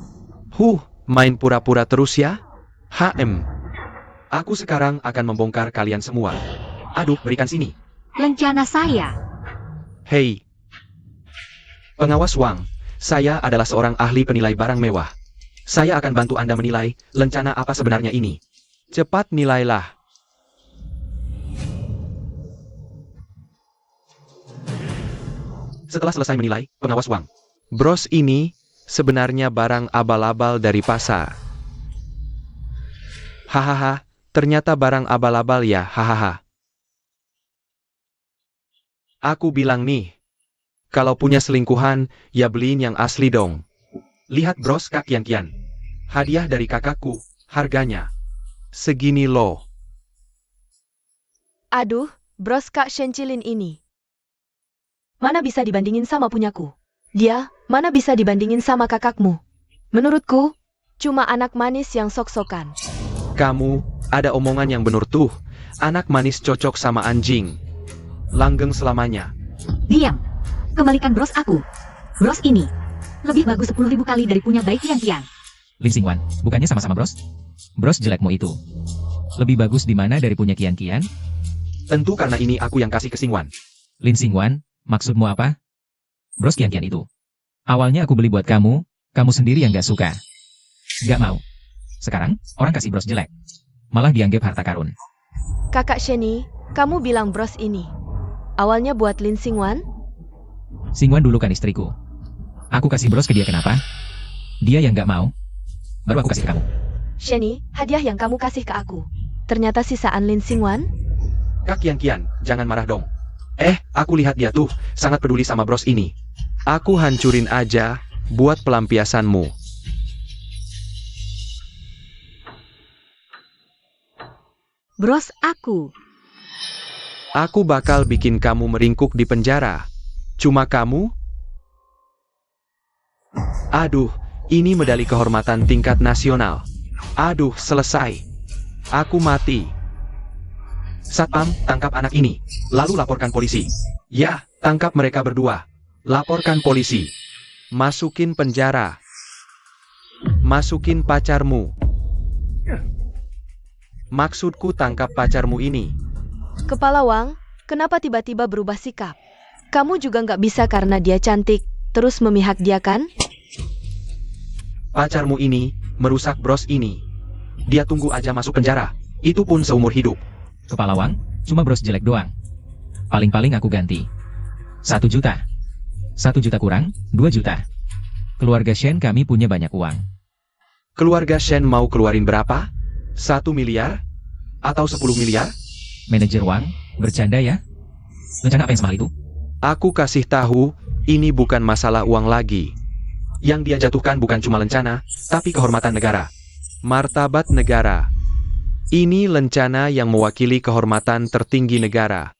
Main pura-pura terus ya? Aku sekarang akan membongkar kalian semua. Aduh, berikan sini. Lencana saya. Hei. Pengawas Wang, saya adalah seorang ahli penilai barang mewah. Saya akan bantu Anda menilai lencana apa sebenarnya ini. Cepat nilailah. Setelah selesai menilai, pengawas uang. Bros ini sebenarnya barang abal-abal dari pasar. Hahaha, ternyata barang abal-abal ya, hahaha. Aku bilang nih, kalau punya selingkuhan, ya beliin yang asli dong. Lihat bros Kak Kian. Hadiah dari kakakku, harganya segini loh. Aduh, bros Kak Shencilin ini. Mana bisa dibandingin sama punyaku? Dia, mana bisa dibandingin sama kakakmu? Menurutku, cuma anak manis yang sok-sokan. Kamu, ada omongan yang bener tuh. Anak manis cocok sama anjing. Langgeng selamanya. Diam. Kembalikan bros aku. Bros ini lebih bagus 10.000 kali dari punya baik Kian. Lin Xingwan, bukannya sama-sama bros? Bros jelekmu itu. Lebih bagus di mana dari punya Kian? Tentu karena ini aku yang kasih ke Xingwan. Lin Xingwan, maksudmu apa? Bros Kian itu. Awalnya aku beli buat kamu sendiri yang gak suka. Gak mau. Sekarang, orang kasih bros jelek. Malah dianggap harta karun. Kakak Sheni, kamu bilang bros ini. Awalnya buat Lin Xingwan? Xingwan dulu kan istriku. Aku kasih bros ke dia kenapa? Dia yang gak mau. Baru aku kasih ke kamu. Sheni, hadiah yang kamu kasih ke aku. Ternyata sisaan Lin Xingwan? Kak Kian, jangan marah dong. Aku lihat dia tuh, sangat peduli sama bros ini. Aku hancurin aja, buat pelampiasanmu. Bros aku. Aku bakal bikin kamu meringkuk di penjara. Cuma kamu? Aduh, ini medali kehormatan tingkat nasional. Aduh, selesai. Aku mati. Satpam, tangkap anak ini. Lalu laporkan polisi. Ya, tangkap mereka berdua. Laporkan polisi. Masukin penjara. Masukin pacarmu. Maksudku tangkap pacarmu ini. Kepala Wang, kenapa tiba-tiba berubah sikap? Kamu juga nggak bisa karena dia cantik, terus memihak dia kan? Pacarmu ini, merusak bros ini. Dia tunggu aja masuk penjara. Itu pun seumur hidup. Kepala Wang, cuma bros jelek doang. Paling-paling aku ganti. 1 juta. 1 juta kurang, 2 juta. Keluarga Shen kami punya banyak uang. Keluarga Shen mau keluarin berapa? 1 miliar? Atau 10 miliar? Manajer Wang, bercanda ya? Rencana apa yang semahal itu? Aku kasih tahu, ini bukan masalah uang lagi. Yang dia jatuhkan bukan cuma lencana, tapi kehormatan negara. Martabat negara. Ini lencana yang mewakili kehormatan tertinggi negara.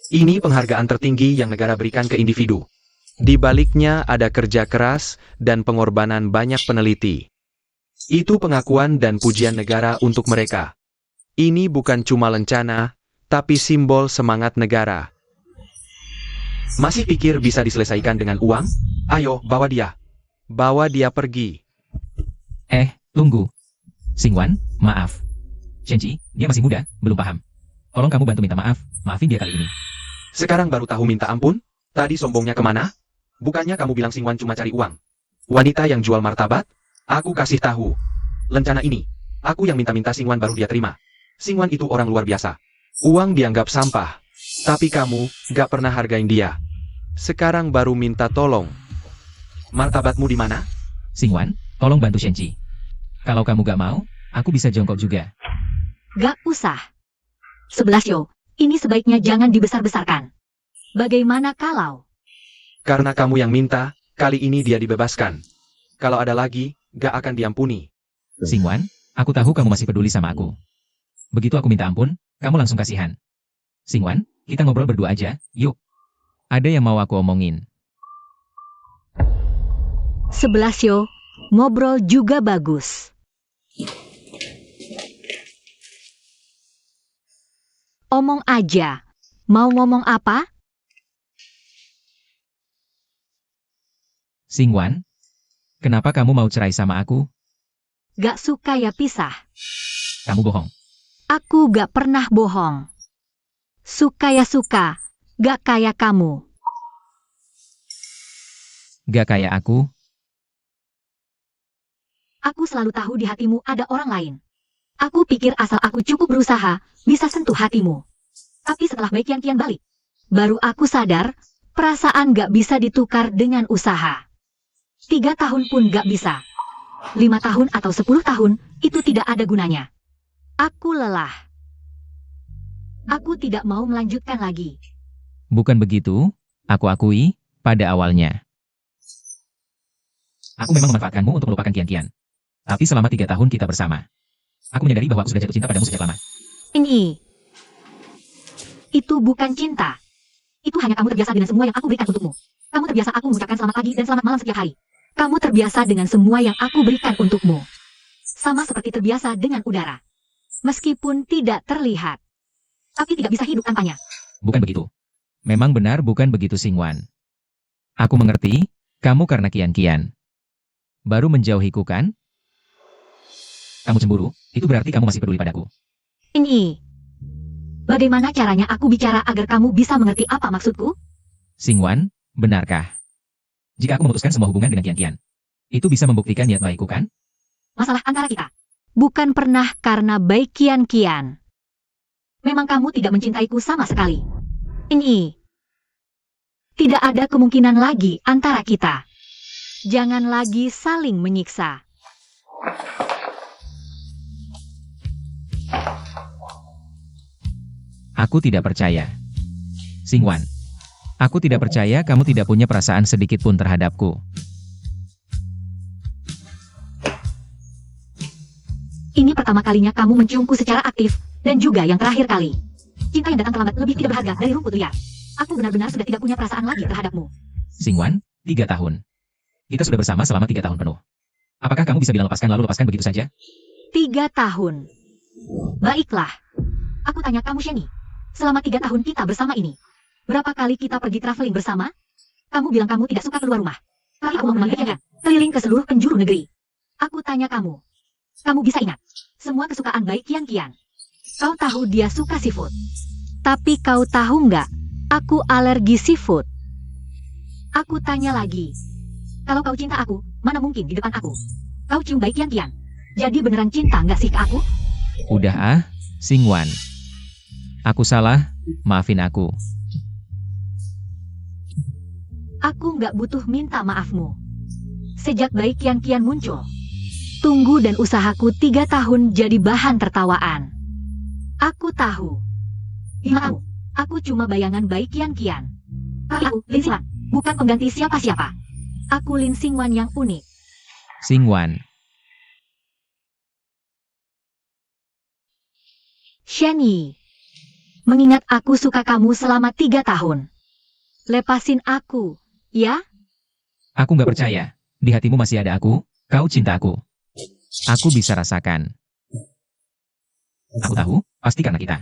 Ini penghargaan tertinggi yang negara berikan ke individu. Di baliknya ada kerja keras dan pengorbanan banyak peneliti. Itu pengakuan dan pujian negara untuk mereka. Ini bukan cuma lencana, tapi simbol semangat negara. Masih pikir bisa diselesaikan dengan uang? Ayo, bawa dia. Bawa dia pergi. Tunggu. Xingwan, maaf. Shenji, dia masih muda, belum paham. Tolong kamu bantu minta maaf, maafin dia kali ini. Sekarang baru tahu minta ampun? Tadi sombongnya kemana? Bukannya kamu bilang Xingwan cuma cari uang? Wanita yang jual martabat? Aku kasih tahu. Lencana ini, aku yang minta-minta Xingwan baru dia terima. Xingwan itu orang luar biasa. Uang dianggap sampah. Tapi kamu, gak pernah hargain dia. Sekarang baru minta tolong. Martabatmu di mana? Xingwan, tolong bantu Shenji. Kalau kamu gak mau, aku bisa jongkok juga. Gak usah. 11 Yo, ini sebaiknya jangan dibesar-besarkan. Bagaimana kalau? Karena kamu yang minta, kali ini dia dibebaskan. Kalau ada lagi, gak akan diampuni. Xingwan, aku tahu kamu masih peduli sama aku. Begitu aku minta ampun, kamu langsung kasihan. Xingwan, kita ngobrol berdua aja, yuk. Ada yang mau aku omongin. 11 Yo, ngobrol juga bagus. Omong aja. Mau ngomong apa? Xingwan, kenapa kamu mau cerai sama aku? Gak suka ya pisah. Kamu bohong. Aku gak pernah bohong. Suka ya suka, gak kayak kamu. Gak kayak aku. Aku selalu tahu di hatimu ada orang lain. Aku pikir asal aku cukup berusaha, bisa sentuh hatimu. Tapi setelah Baik Kian balik, baru aku sadar, Perasaan gak bisa ditukar dengan usaha. 3 tahun pun gak bisa. 5 tahun atau 10 tahun, itu tidak ada gunanya. Aku lelah. Aku tidak mau melanjutkan lagi. Bukan begitu, aku akui, pada awalnya. Aku memang memanfaatkanmu untuk melupakan Kian-Kian. Tapi selama 3 tahun kita bersama, aku menyadari bahwa aku sudah jatuh cinta padamu sejak lama. Ini. Itu bukan cinta. Itu hanya kamu terbiasa dengan semua yang aku berikan untukmu. Kamu terbiasa aku mengucapkan selamat pagi dan selamat malam setiap hari. Kamu terbiasa dengan semua yang aku berikan untukmu. Sama seperti terbiasa dengan udara. Meskipun tidak terlihat. Tapi tidak bisa hidup tanpanya. Bukan begitu. Memang benar bukan begitu Xingwan. Aku mengerti, kamu karena Kian-Kian. Baru menjauhiku kan? Kamu cemburu, itu berarti kamu masih peduli padaku. Ini. Bagaimana caranya aku bicara agar kamu bisa mengerti apa maksudku? Xingwan, benarkah? Jika aku memutuskan semua hubungan dengan Kian-Kian, itu bisa membuktikan niat baikku kan? Masalah antara kita. Bukan pernah karena baik Kian-Kian. Memang kamu tidak mencintaiku sama sekali. Ini. Tidak ada kemungkinan lagi antara kita. Jangan lagi saling menyiksa. Aku tidak percaya. Xingwan, aku tidak percaya kamu tidak punya perasaan sedikit pun terhadapku. Ini pertama kalinya kamu menciumku secara aktif, dan juga yang terakhir kali. Cinta yang datang terlambat lebih tidak berharga dari rumput liar. Aku benar-benar sudah tidak punya perasaan lagi terhadapmu. Xingwan, 3 tahun. Kita sudah bersama selama 3 tahun penuh. Apakah kamu bisa bilang lepaskan lalu lepaskan begitu saja? 3 tahun. Baiklah. Aku tanya kamu, Shani. Selama 3 tahun kita bersama ini, berapa kali kita pergi traveling bersama? Kamu bilang kamu tidak suka keluar rumah. Tapi aku mau memanggilnya keliling ke seluruh penjuru negeri. Aku tanya kamu. Kamu bisa ingat semua kesukaan baik Kian-Kian. Kau tahu dia suka seafood. Tapi kau tahu nggak? Aku alergi seafood. Aku tanya lagi. Kalau kau cinta aku, mana mungkin di depan aku? Kau cium baik Kian-Kian. Jadi beneran cinta nggak sih ke aku? Udah ah, Xingwan. Aku salah, maafin aku. Aku nggak butuh minta maafmu. Sejak baik Kian-Kian muncul, tunggu dan usahaku 3 tahun jadi bahan tertawaan. Aku tahu. Tahu, aku cuma bayangan baik Kian-Kian. Tapi aku, Lin Xingwan, bukan pengganti siapa-siapa. Aku Lin Xingwan yang unik. Xingwan, Shani. Mengingat aku suka kamu selama 3 tahun. Lepasin aku, ya? aku nggak percaya. Di hatimu masih ada aku, kau cinta aku. Aku bisa rasakan. Aku tahu, pasti karena kita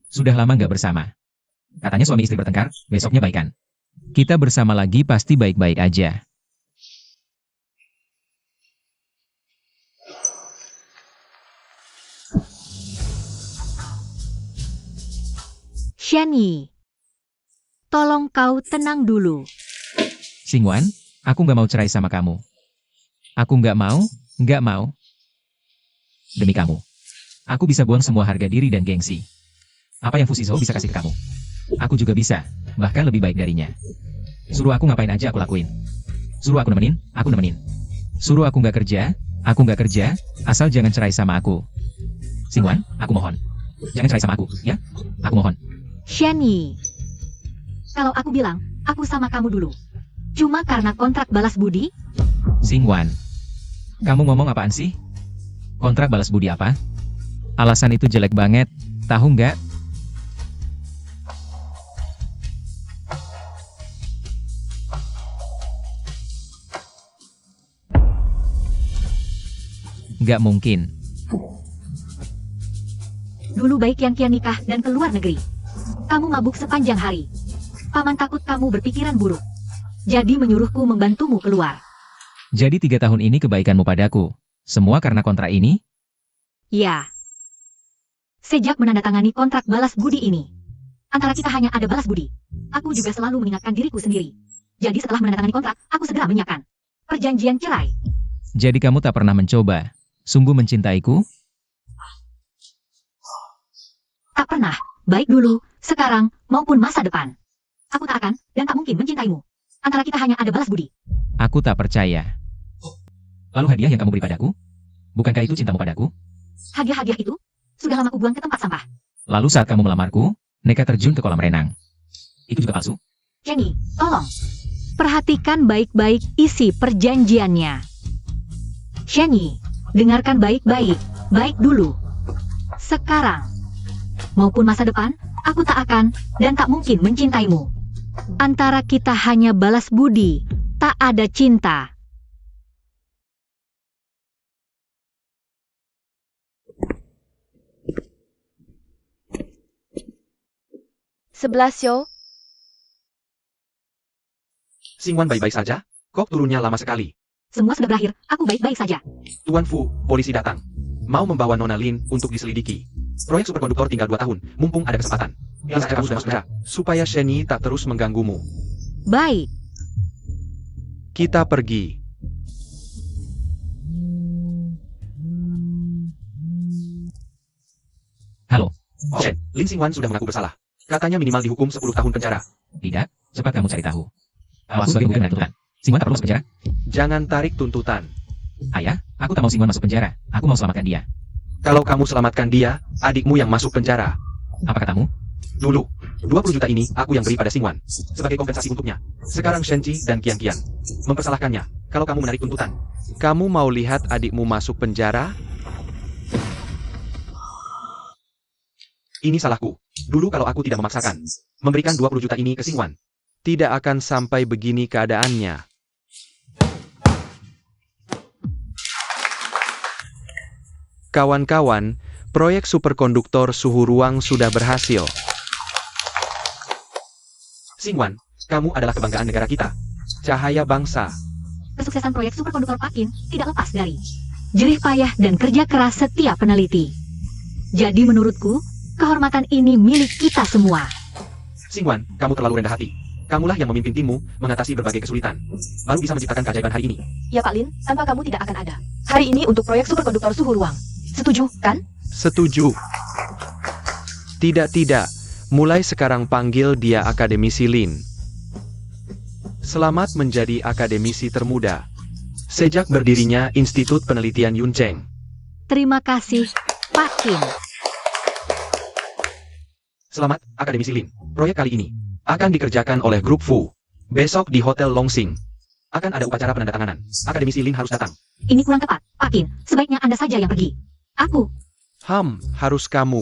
sudah lama nggak bersama. Katanya suami istri bertengkar, besoknya baikan. Kita bersama lagi pasti baik-baik aja. Shani. Tolong kau tenang dulu. Xingwan, aku nggak mau cerai sama kamu. Aku nggak mau, nggak mau. Demi kamu. Aku bisa buang semua harga diri dan gengsi. Apa yang Fushizou bisa kasih ke kamu? Aku juga bisa, bahkan lebih baik darinya. Suruh aku ngapain aja aku lakuin. Suruh aku nemenin, aku nemenin. Suruh aku nggak kerja, aku nggak kerja, asal jangan cerai sama aku. Xingwan, aku mohon. Jangan cerai sama aku, ya? Aku mohon. Shani. Kalau aku bilang, aku sama kamu dulu. Cuma karena kontrak balas budi? Xingwan, kamu ngomong apaan sih? Kontrak balas budi apa? Alasan itu jelek banget, tahu nggak? Nggak mungkin. Dulu baik yang Kian nikah dan keluar negeri. Kamu mabuk sepanjang hari. Paman takut kamu berpikiran buruk. Jadi menyuruhku membantumu keluar. Jadi 3 tahun ini kebaikanmu padaku. Semua karena kontrak ini? Ya. Sejak menandatangani kontrak balas budi ini, antara kita hanya ada balas budi. Aku juga selalu mengingatkan diriku sendiri. Jadi setelah menandatangani kontrak, aku segera menyiapkan perjanjian cerai. Jadi kamu tak pernah mencoba, sungguh mencintaiku? Tak pernah, baik dulu, sekarang, maupun masa depan. Aku tak akan, dan tak mungkin mencintaimu. Antara kita hanya ada balas budi. Aku tak percaya. Lalu hadiah yang kamu beri padaku? Bukankah itu cintamu padaku? Hadiah-hadiah itu sudah lama ku buang ke tempat sampah. Lalu saat kamu melamarku, nekat terjun ke kolam renang. Itu juga palsu? Jenny, tolong. Perhatikan baik-baik isi perjanjiannya. Jenny, dengarkan baik-baik. Baik dulu. Sekarang, maupun masa depan, aku tak akan dan tak mungkin mencintaimu. Antara kita hanya balas budi, tak ada cinta. Sebelas yo. Xingwan baik-baik saja? Kok turunnya lama sekali? Semua sudah berakhir, aku baik-baik saja. Tuan Fu, polisi datang. Mau membawa Nona Lin untuk diselidiki. Proyek superkonduktor tinggal 2 tahun, mumpung ada kesempatan. Kamu sudah segera, supaya Sheni tak terus mengganggumu. Baik. Kita pergi. Halo. Oh, Shen, Lin Xingwan sudah mengaku bersalah. Katanya minimal dihukum 10 tahun penjara. Tidak, cepat kamu cari tahu. Aku sebagai bukan tuntutan. Xingwan tak perlu masuk penjara. Jangan tarik tuntutan. Ayah, aku tak mau Xingwan masuk penjara. Aku mau selamatkan dia. Kalau kamu selamatkan dia, adikmu yang masuk penjara. Apa katamu? Dulu, 20 juta ini aku yang beri pada Xingwan. Sebagai kompensasi untuknya. Sekarang Shenji dan Qian mempersalahkannya. Kalau kamu menarik tuntutan. Kamu mau lihat adikmu masuk penjara? Ini salahku. Dulu kalau aku tidak memaksakan. Memberikan 20 juta ini ke Xingwan. Tidak akan sampai begini keadaannya. Kawan-kawan, proyek superkonduktor suhu ruang sudah berhasil. Xingwan, kamu adalah kebanggaan negara kita. Cahaya bangsa. Kesuksesan proyek superkonduktor Pakin tidak lepas dari jerih payah dan kerja keras setiap peneliti. Jadi menurutku, kehormatan ini milik kita semua. Xingwan, kamu terlalu rendah hati. Kamulah yang memimpin timmu mengatasi berbagai kesulitan. Baru bisa menciptakan keajaiban hari ini. Ya Pak Lin, tanpa kamu tidak akan ada. Hari ini untuk proyek superkonduktor suhu ruang. Setuju, kan? Setuju. Tidak. Mulai sekarang panggil dia Akademisi Lin. Selamat menjadi akademisi termuda. Sejak berdirinya Institut Penelitian Yuncheng. Terima kasih, Pakin. Selamat, Akademisi Lin. Proyek kali ini akan dikerjakan oleh grup Fu. Besok di Hotel Longsing akan ada upacara penandatanganan. Akademisi Lin harus datang. Ini kurang tepat, Pakin. Sebaiknya Anda saja yang pergi. Aku. Harus kamu.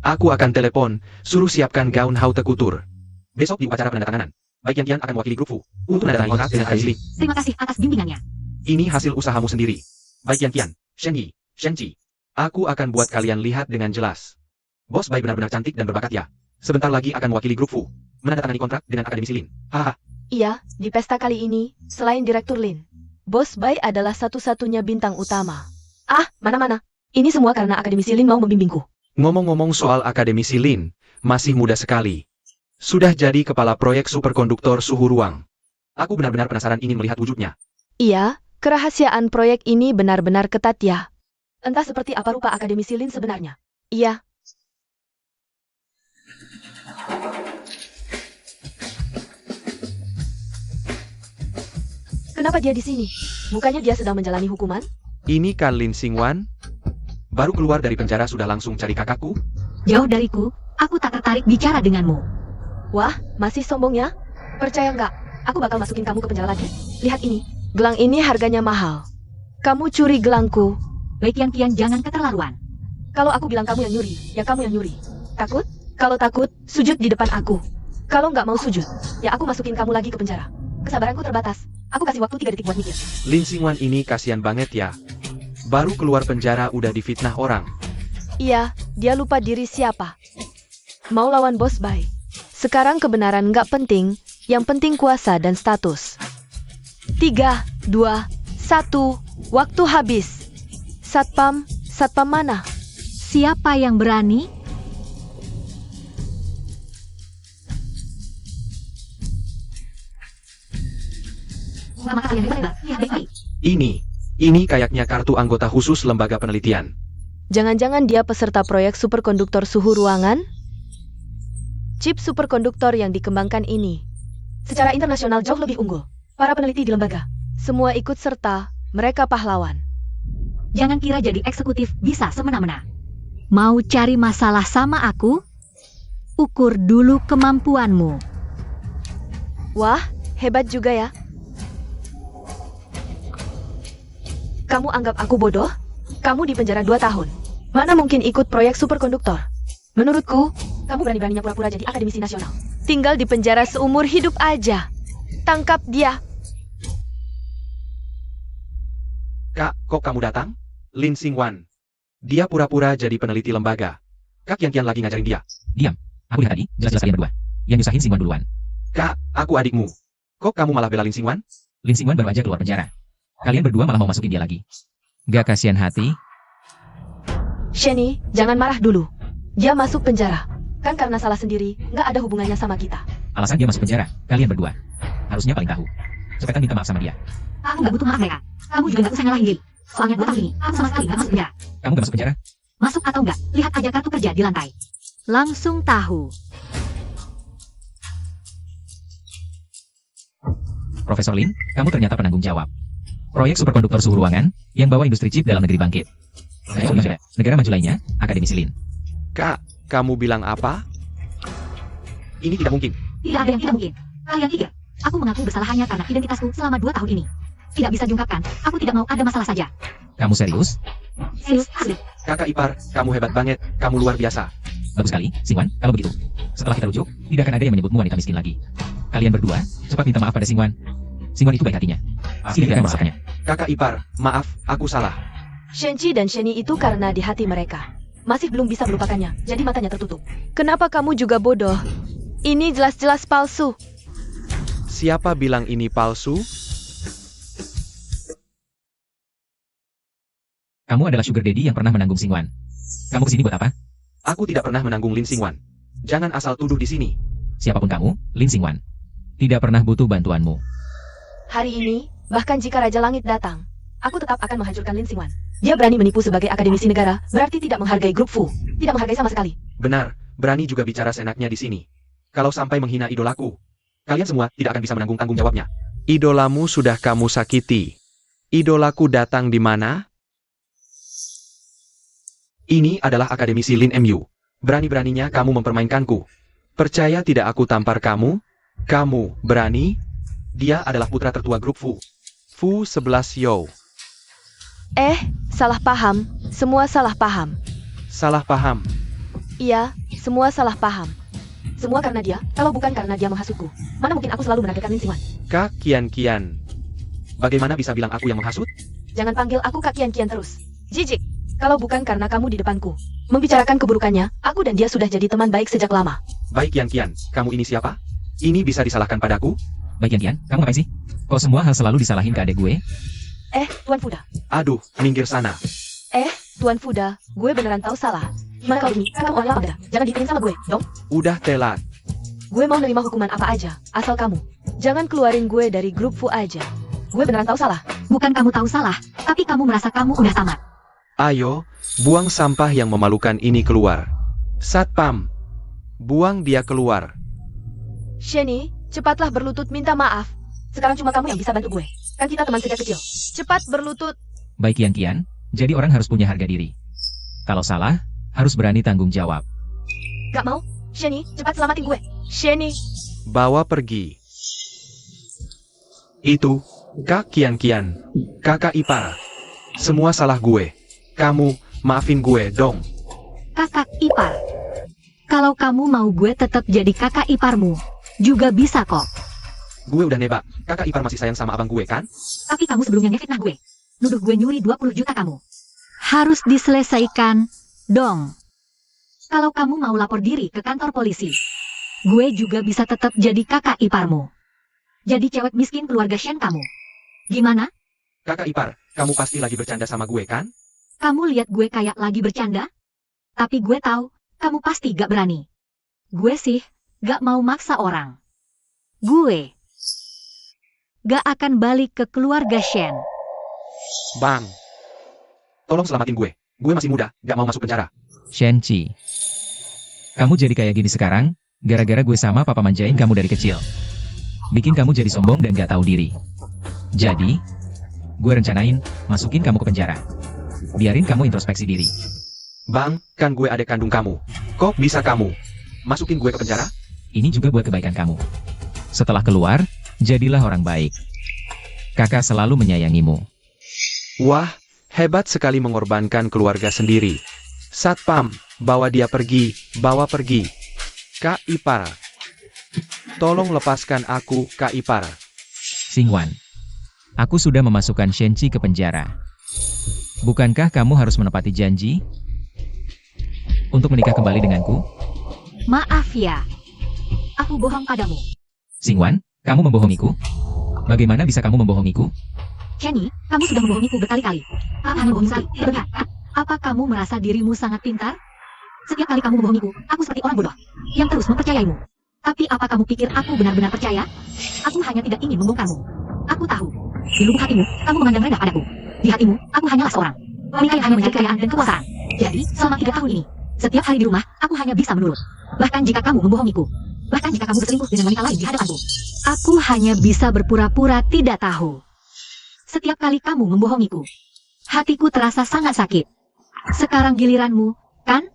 Aku akan telepon, suruh siapkan gaun haute couture. Besok di upacara penandatanganan. Baik Qian akan mewakili grup Fu untuk menandatangani kontrak dengan Akademisi Lin. Terima kasih atas bimbingannya. Ini hasil usahamu sendiri. Baik Qian, Shenji. Aku akan buat kalian lihat dengan jelas. Bos Bai benar-benar cantik dan berbakat ya. Sebentar lagi akan mewakili grup Fu menandatangani kontrak dengan Akademisi Lin. Haha. Iya, di pesta kali ini, selain Direktur Lin, Bos Bai adalah satu-satunya bintang utama. Ah, mana-mana. Ini semua karena Akademisi Lin mau membimbingku. Ngomong-ngomong soal Akademisi Lin, masih muda sekali. Sudah jadi kepala proyek superkonduktor suhu ruang. Aku benar-benar penasaran ingin melihat wujudnya. Iya, kerahasiaan proyek ini benar-benar ketat ya. Entah seperti apa rupa Akademisi Lin sebenarnya. Iya. Kenapa dia di sini? Bukannya dia sedang menjalani hukuman? Ini kan Lin Xingwan? Baru keluar dari penjara sudah langsung cari kakakku? Jauh dariku, aku tak tertarik bicara denganmu. Wah, masih sombong ya? Percaya nggak? Aku bakal masukin kamu ke penjara lagi. Lihat ini. Gelang ini harganya mahal. Kamu curi gelangku. Baik Qian, jangan keterlaluan. Kalau aku bilang kamu yang nyuri, ya kamu yang nyuri. Takut? Kalau takut, sujud di depan aku. Kalau nggak mau sujud, ya aku masukin kamu lagi ke penjara. Kesabaranku terbatas. Aku kasih waktu 3 detik buat mikir. Lin Xingwan ini kasihan banget ya. Baru keluar penjara udah difitnah orang. Iya, dia lupa diri siapa. Mau lawan Bos Bai. Sekarang kebenaran nggak penting, yang penting kuasa dan status. 3, 2, 1, waktu habis. Satpam mana? Siapa yang berani? Nama kalian hebat, ya baik-baik. Ini kayaknya kartu anggota khusus lembaga penelitian. Jangan-jangan dia peserta proyek superkonduktor suhu ruangan? Chip superkonduktor yang dikembangkan ini secara internasional jauh lebih unggul. Para peneliti di lembaga semua ikut serta, mereka pahlawan. Jangan kira jadi eksekutif bisa semena-mena. Mau cari masalah sama aku? Ukur dulu kemampuanmu. Wah, hebat juga ya. Kamu anggap aku bodoh? Kamu dipenjara 2 tahun. Mana mungkin ikut proyek superkonduktor? Menurutku, kamu berani-beraninya pura-pura jadi akademisi nasional. Tinggal di penjara seumur hidup aja. Tangkap dia. Kak, kok kamu datang? Lin Xingwan. Dia pura-pura jadi peneliti lembaga. Kak Kian lagi ngajarin dia. Diam. Aku lihat tadi, jelas-jelas kalian berdua. Yang nyusahin Xingwan duluan. Kak, aku adikmu. Kok kamu malah bela Lin Xingwan? Lin Xingwan baru aja keluar penjara. Kalian berdua malah mau masukin dia lagi. Gak kasihan hati? Shani, jangan marah dulu. Dia masuk penjara. Kan karena salah sendiri, nggak ada hubungannya sama kita. Alasan dia masuk penjara, kalian berdua. Harusnya paling tahu. Cepetan minta maaf sama dia. Aku nggak butuh maaf mereka. Kamu juga nggak usah nyalahin diri. Soalnya 2 tahun ini, aku sama sekali nggak masuk penjara. Kamu gak masuk penjara? Masuk atau enggak, lihat aja kartu kerja di lantai. Langsung tahu. Profesor Lin, kamu ternyata penanggung jawab. Proyek superkonduktor suhu ruangan yang bawa industri chip dalam negeri bangkit. Negara maju lainnya, akademisi Lin. Kak, kamu bilang apa? Ini tidak mungkin. Tidak ada yang tidak mungkin. Kalian pikir, aku mengaku bersalah hanya karena identitasku selama 2 tahun ini. Tidak bisa diungkapkan, aku tidak mau ada masalah saja. Kamu serius? Serius, asli. Kakak ipar, kamu hebat banget, kamu luar biasa. Bagus sekali, Xingwan, kalau begitu. Setelah kita rujuk, tidak akan ada yang menyebutmu wanita miskin lagi. Kalian berdua, cepat minta maaf pada Xingwan. Xingwan itu baik hatinya. Pasti tidak akan merasakannya. Kakak ipar, maaf, aku salah. Shenji dan Shani itu karena di hati mereka. Masih belum bisa melupakannya, jadi matanya tertutup. Kenapa kamu juga bodoh? Ini jelas-jelas palsu. Siapa bilang ini palsu? Kamu adalah sugar daddy yang pernah menanggung Xingwan. Kamu kesini buat apa? Aku tidak pernah menanggung Lin Xingwan. Jangan asal tuduh di sini. Siapapun kamu, Lin Xingwan. Tidak pernah butuh bantuanmu. Hari ini, bahkan jika Raja Langit datang, aku tetap akan menghancurkan Lin Xingwan. Dia berani menipu sebagai akademisi negara, berarti tidak menghargai grup Fu. Tidak menghargai sama sekali. Benar, berani juga bicara seenaknya di sini. Kalau sampai menghina idolaku, kalian semua tidak akan bisa menanggung tanggung jawabnya. Idolamu sudah kamu sakiti. Idolaku datang di mana? Ini adalah akademisi Lin MU. Berani-beraninya kamu mempermainkanku. Percaya tidak aku tampar kamu? Kamu berani? Dia adalah putra tertua grup Fu. Fu 11 Yo. Salah paham. Semua salah paham. Salah paham. Iya, semua salah paham. Semua karena dia, kalau bukan karena dia menghasutku. Mana mungkin aku selalu menargetkan Lin Xingwan. Kak Kian. Bagaimana bisa bilang aku yang menghasut? Jangan panggil aku Kak Kian terus. Jijik. Kalau bukan karena kamu di depanku, membicarakan keburukannya, aku dan dia sudah jadi teman baik sejak lama. Baik Kian, kamu ini siapa? Ini bisa disalahkan padaku? Baik Kian, kamu ngapain sih? Kok semua hal selalu disalahin ke adek gue? Tuan Fuda. Aduh, minggir sana. Tuan Fuda, gue beneran tahu salah. Gimana kalau ini, kamu orang lapang dah. Jangan dikirim sama gue, dong. Udah telat. Gue mau nerima hukuman apa aja, asal kamu. Jangan keluarin gue dari grup Fu aja. Gue beneran tahu salah. Bukan kamu tahu salah, tapi kamu merasa kamu udah tamat. Ayo, buang sampah yang memalukan ini keluar. Satpam, buang dia keluar. Shani, cepatlah berlutut minta maaf. Sekarang cuma kamu yang bisa bantu gue. Kan kita teman sejak kecil. Cepat berlutut. Baik Kian, jadi orang harus punya harga diri. Kalau salah, harus berani tanggung jawab. Gak mau? Shani, cepat selamatin gue. Shani. Bawa pergi. Itu, Kak Kian. Kakak ipar. Semua salah gue. Kamu, maafin gue dong. Kakak ipar. Kalau kamu mau gue tetap jadi kakak iparmu, juga bisa kok. Gue udah nebak, kakak ipar masih sayang sama abang gue kan? Tapi kamu sebelumnya ngefitnah gue. Nuduh gue nyuri 20 juta kamu. Harus diselesaikan, dong. Kalau kamu mau lapor diri ke kantor polisi, gue juga bisa tetap jadi kakak iparmu. Jadi cewek miskin keluarga Shen kamu. Gimana? Kakak ipar, kamu pasti lagi bercanda sama gue kan? Kamu lihat gue kayak lagi bercanda? Tapi gue tahu, kamu pasti gak berani. Gue sih, gak mau maksa orang. Gue gak akan balik ke keluarga Shen. Bang, tolong selamatin gue. Gue masih muda, gak mau masuk penjara. Shenchi. Kamu jadi kayak gini sekarang, Gara-gara gue sama papa manjain kamu dari kecil. Bikin kamu jadi sombong dan gak tahu diri. Jadi, gue rencanain masukin kamu ke penjara. Biarin kamu introspeksi diri. Bang, kan gue adik kandung kamu. Kok bisa kamu masukin gue ke penjara? Ini juga buat kebaikan kamu. Setelah keluar, jadilah orang baik. Kakak selalu menyayangimu. Wah, hebat sekali mengorbankan keluarga sendiri. Satpam, bawa dia pergi, bawa pergi. Kak Ipar. Tolong lepaskan aku, Kak Ipar. Xingwan, aku sudah memasukkan Shenchi ke penjara. Bukankah kamu harus menepati janji untuk menikah kembali denganku? Maaf ya. Aku bohong padamu. Xingwan, kamu membohongiku? Bagaimana bisa kamu membohongiku? Kenny, kamu sudah membohongiku berkali-kali. Kamu hanya membohongi sekali. Benar. Apa kamu merasa dirimu sangat pintar? Setiap kali kamu membohongiku, aku seperti orang bodoh yang terus mempercayaimu. Tapi apa kamu pikir aku benar-benar percaya? Aku hanya tidak ingin membongkarmu. Aku tahu. Di lubuk hatimu, kamu memandang rendah padaku. Di hatimu, aku hanyalah seorang wanita yang hanya mencari kekayaan dan kekuasaan. Jadi, selama 3 tahun ini, setiap hari di rumah, aku hanya bisa menurut. Bahkan jika kamu membohongiku. Bahkan jika kamu berselingkuh dengan wanita lain di hadapanku. Aku hanya bisa berpura-pura tidak tahu. Setiap kali kamu membohongiku, hatiku terasa sangat sakit. Sekarang giliranmu, kan?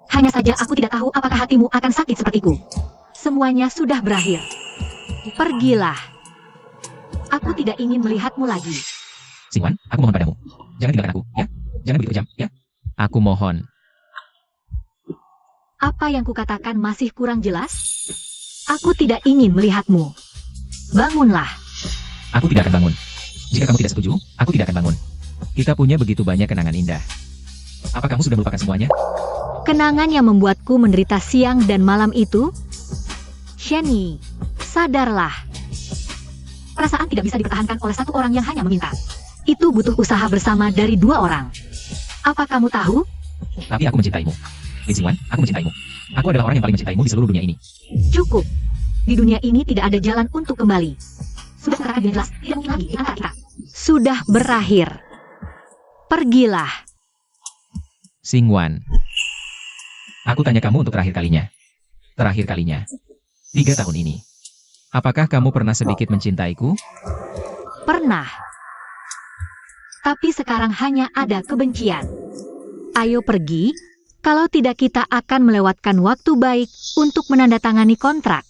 Hanya saja aku tidak tahu apakah hatimu akan sakit sepertiku. Semuanya sudah berakhir. Pergilah. Aku tidak ingin melihatmu lagi. Xingwan, aku mohon padamu. Jangan tinggalkan aku, ya? Jangan begitu kejam, ya? Aku mohon. Apa yang kukatakan masih kurang jelas? Aku tidak ingin melihatmu. Bangunlah. Aku tidak akan bangun. Jika kamu tidak setuju, aku tidak akan bangun. Kita punya begitu banyak kenangan indah. Apa kamu sudah melupakan semuanya? Kenangan yang membuatku menderita siang dan malam itu? Shenny, sadarlah. Perasaan tidak bisa dipertahankan oleh satu orang yang hanya meminta. Itu butuh usaha bersama dari 2 orang. Apa kamu tahu? Tapi aku mencintaimu. Xingwan, aku mencintaimu. Aku adalah orang yang paling mencintaimu di seluruh dunia ini. Cukup. Di dunia ini tidak ada jalan untuk kembali. Sudah kukatakan dengan jelas, tidak mungkin lagi di antara kita. Sudah berakhir. Pergilah. Xingwan. Aku tanya kamu untuk terakhir kalinya. Terakhir kalinya. 3 tahun ini. Apakah kamu pernah sedikit mencintaiku? Pernah. Tapi sekarang hanya ada kebencian. Ayo pergi, kalau tidak kita akan melewatkan waktu baik untuk menandatangani kontrak.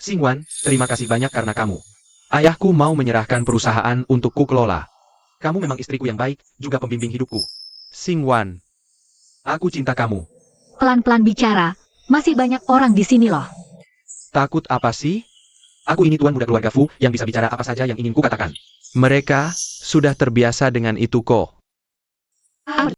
Xingwan, terima kasih banyak karena kamu. Ayahku mau menyerahkan perusahaan untuk ku kelola. Kamu memang istriku yang baik, juga pembimbing hidupku. Xingwan, aku cinta kamu. Pelan-pelan bicara, masih banyak orang di sini loh. Takut apa sih? Aku ini tuan muda keluarga Fu yang bisa bicara apa saja yang ingin ku katakan. Mereka sudah terbiasa dengan itu kok. Aku